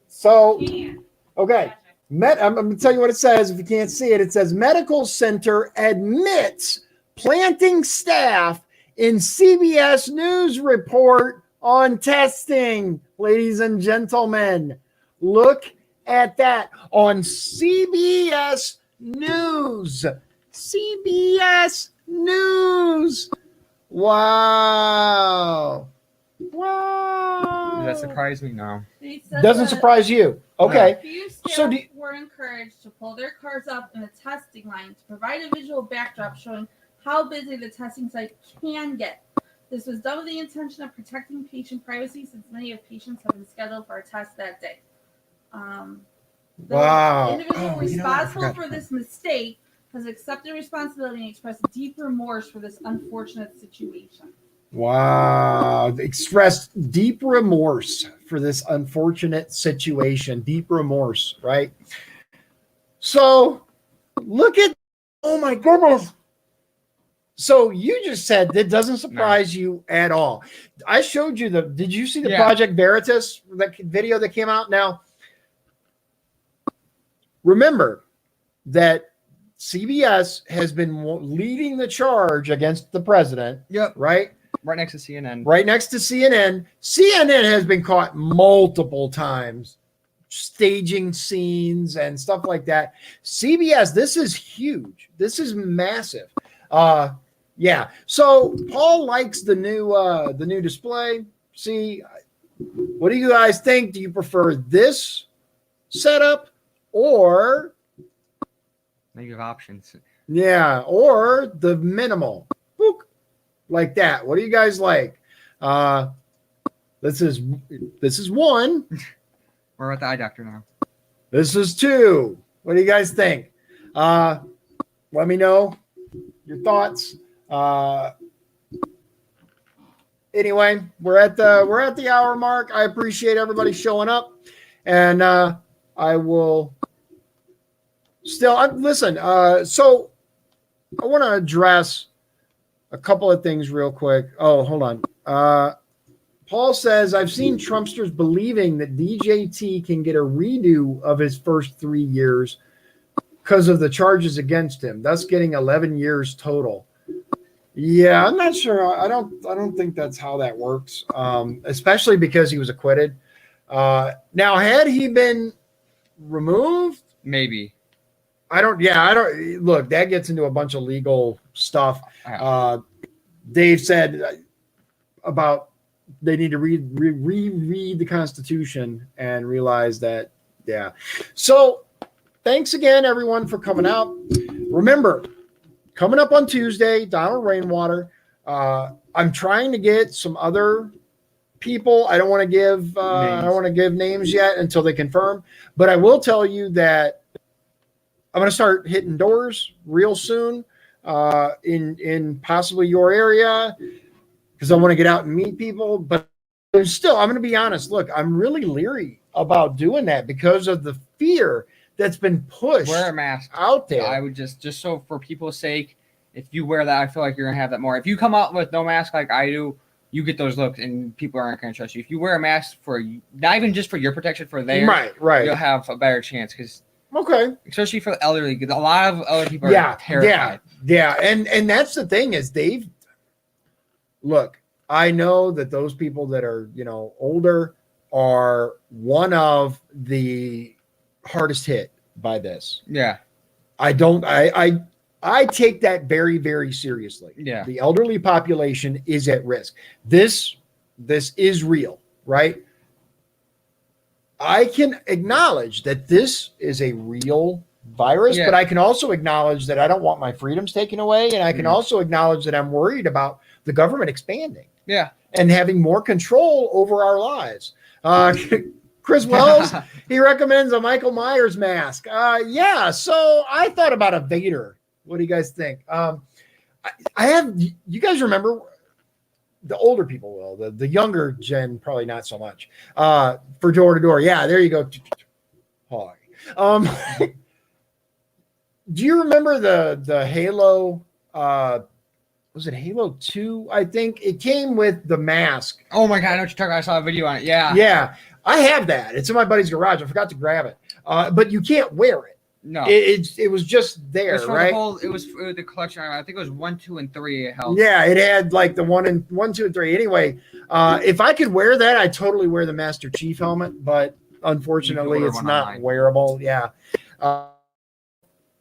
So, Yeah. okay. I'm going to tell you what it says. If you can't see it, it says medical center admits planting staff in CBS News report on testing. Ladies and gentlemen, look at that on CBS News. CBS News. Wow. Wow. Does that surprise me? No. They said Doesn't that surprise you. Okay. few staff So were encouraged to pull their cars up in the testing line to provide a visual backdrop showing how busy the testing site can get. This was done with the intention of protecting patient privacy, since many of patients have been scheduled for a test that day. The Wow. individual Oh, responsible for this mistake has accepted responsibility and expressed deep remorse for this unfortunate situation. Wow. Expressed deep remorse for this unfortunate situation. Deep remorse, right? So look at, oh my goodness. So you just said that doesn't surprise you at all. I showed you did you see the Project Veritas video that came out? Now, remember that CBS has been leading the charge against the president. Yep. Right? Right next to CNN. Right next to CNN. CNN has been caught multiple times staging scenes and stuff like that. CBS, this is huge. This is massive. Yeah. So Paul likes the new display. See, what do you guys think? Do you prefer this setup or Negative options. yeah, or the minimal? Book. Like that. What do you guys like? This is one. We're at the eye doctor now. This is two. What do you guys think? Let me know your thoughts. Anyway, we're at the hour mark. I appreciate everybody showing up, and I will still listen. So I want to address a couple of things real quick. Oh, hold on. Paul says, I've seen Trumpsters believing that DJT can get a redo of his first 3 years because of the charges against him, thus getting 11 years total. Yeah, I'm not sure. I don't think that's how that works, especially because he was acquitted. Now, had he been removed? Maybe. I don't look, that gets into a bunch of legal stuff. Dave said about they need to reread the Constitution and realize that, yeah. So thanks again, everyone, for coming out. Remember, coming up on Tuesday, Donald Rainwater. I'm trying to get some other people. I don't want to give names yet until they confirm, but I will tell you that I'm going to start hitting doors real soon in possibly your area, because I want to get out and meet people. But still, I'm going to be honest. Look, I'm really leery about doing that because of the fear that's been pushed. Wear a mask out there. I would just so for people's sake, if you wear that, I feel like you're going to have that more. If you come out with no mask like I do, you get those looks and people aren't going to trust you. If you wear a mask for not even just for your protection, for theirs, right, you'll have a better chance. Because okay, especially for the elderly, because a lot of other people are terrified. Yeah, and that's the thing is look, I know that those people that are older are one of the hardest hit by this. Yeah, I I take that very, very seriously. Yeah. The elderly population is at risk. This is real, right? I can acknowledge that this is a real virus, but I can also acknowledge that I don't want my freedoms taken away. And I can also acknowledge that I'm worried about the government expanding. Yeah. And having more control over our lives. Chris Wells, he recommends a Michael Myers mask. Yeah, so I thought about a Vader. What do you guys think? I have, you guys remember, the older people will, the younger gen, probably not so much. For door to door. Yeah, there you go. Hi. Do you remember the Halo, was it Halo 2? I think it came with the mask. Oh my God, I know what you're talking about. I saw a video on it. Yeah. Yeah. I have that. It's in my buddy's garage. I forgot to grab it. But you can't wear it. No. It was just there, it was right? it was the collection. I think it was 1, 2, and 3 it held. Yeah, it had like the 1, 2, and 3. Anyway, if I could wear that, I'd totally wear the Master Chief helmet, but unfortunately it's not online. wearable. Yeah.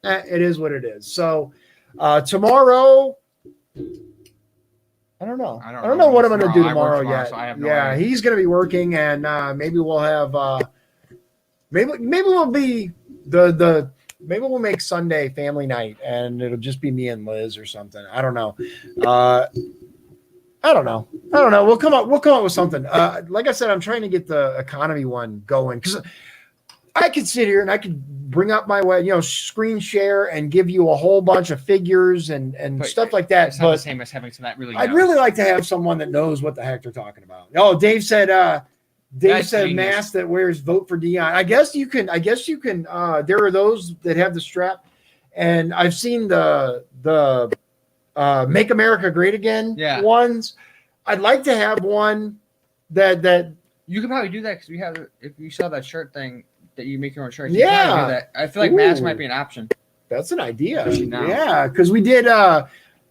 It is what it is. So tomorrow, I don't know. I don't know what I'm going to do tomorrow yet. So I have no idea. He's going to be working, and maybe we'll have maybe we'll be maybe we'll make Sunday family night, and it'll just be me and Liz or something. I don't know. I don't know. We'll come up with something. Like I said, I'm trying to get the economy one going, because I could sit here and I could bring up my screen share and give you a whole bunch of figures and stuff like that. It's not the same as having someone that really knows. I'd really like to have someone that knows what the heck they're talking about. Oh, Dave said mask that wears vote for Dion. I guess you can there are those that have the strap, and I've seen the Make America Great Again ones. I'd like to have one that you could probably do that, because if you saw that shirt thing that you make your own shirts. Yeah. Do that. I feel like masks might be an option. That's an idea. Now. Yeah, because we did the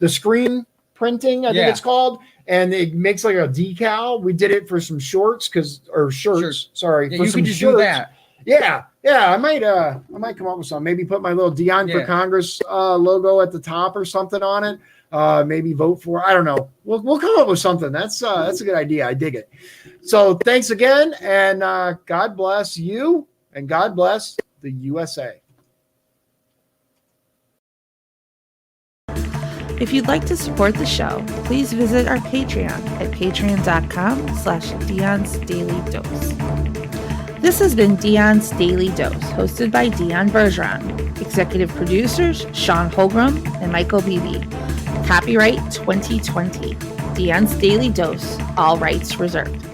screen printing, I think it's called, and it makes like a decal. We did it for some shirts. Sorry, yeah, for you some could just shirts. do that. Yeah. I might come up with some. Maybe put my little Dion for Congress logo at the top or something on it. Maybe vote for. I don't know. We'll come up with something. That's a good idea. I dig it. So thanks again, and God bless you, and God bless the USA. If you'd like to support the show, please visit our Patreon at patreon.com/Dion's Daily Dose. This has been Dion's Daily Dose, hosted by Dion Bergeron. Executive producers Sean Holgram and Michael Beebe. Copyright 2020. Dion's Daily Dose. All rights reserved.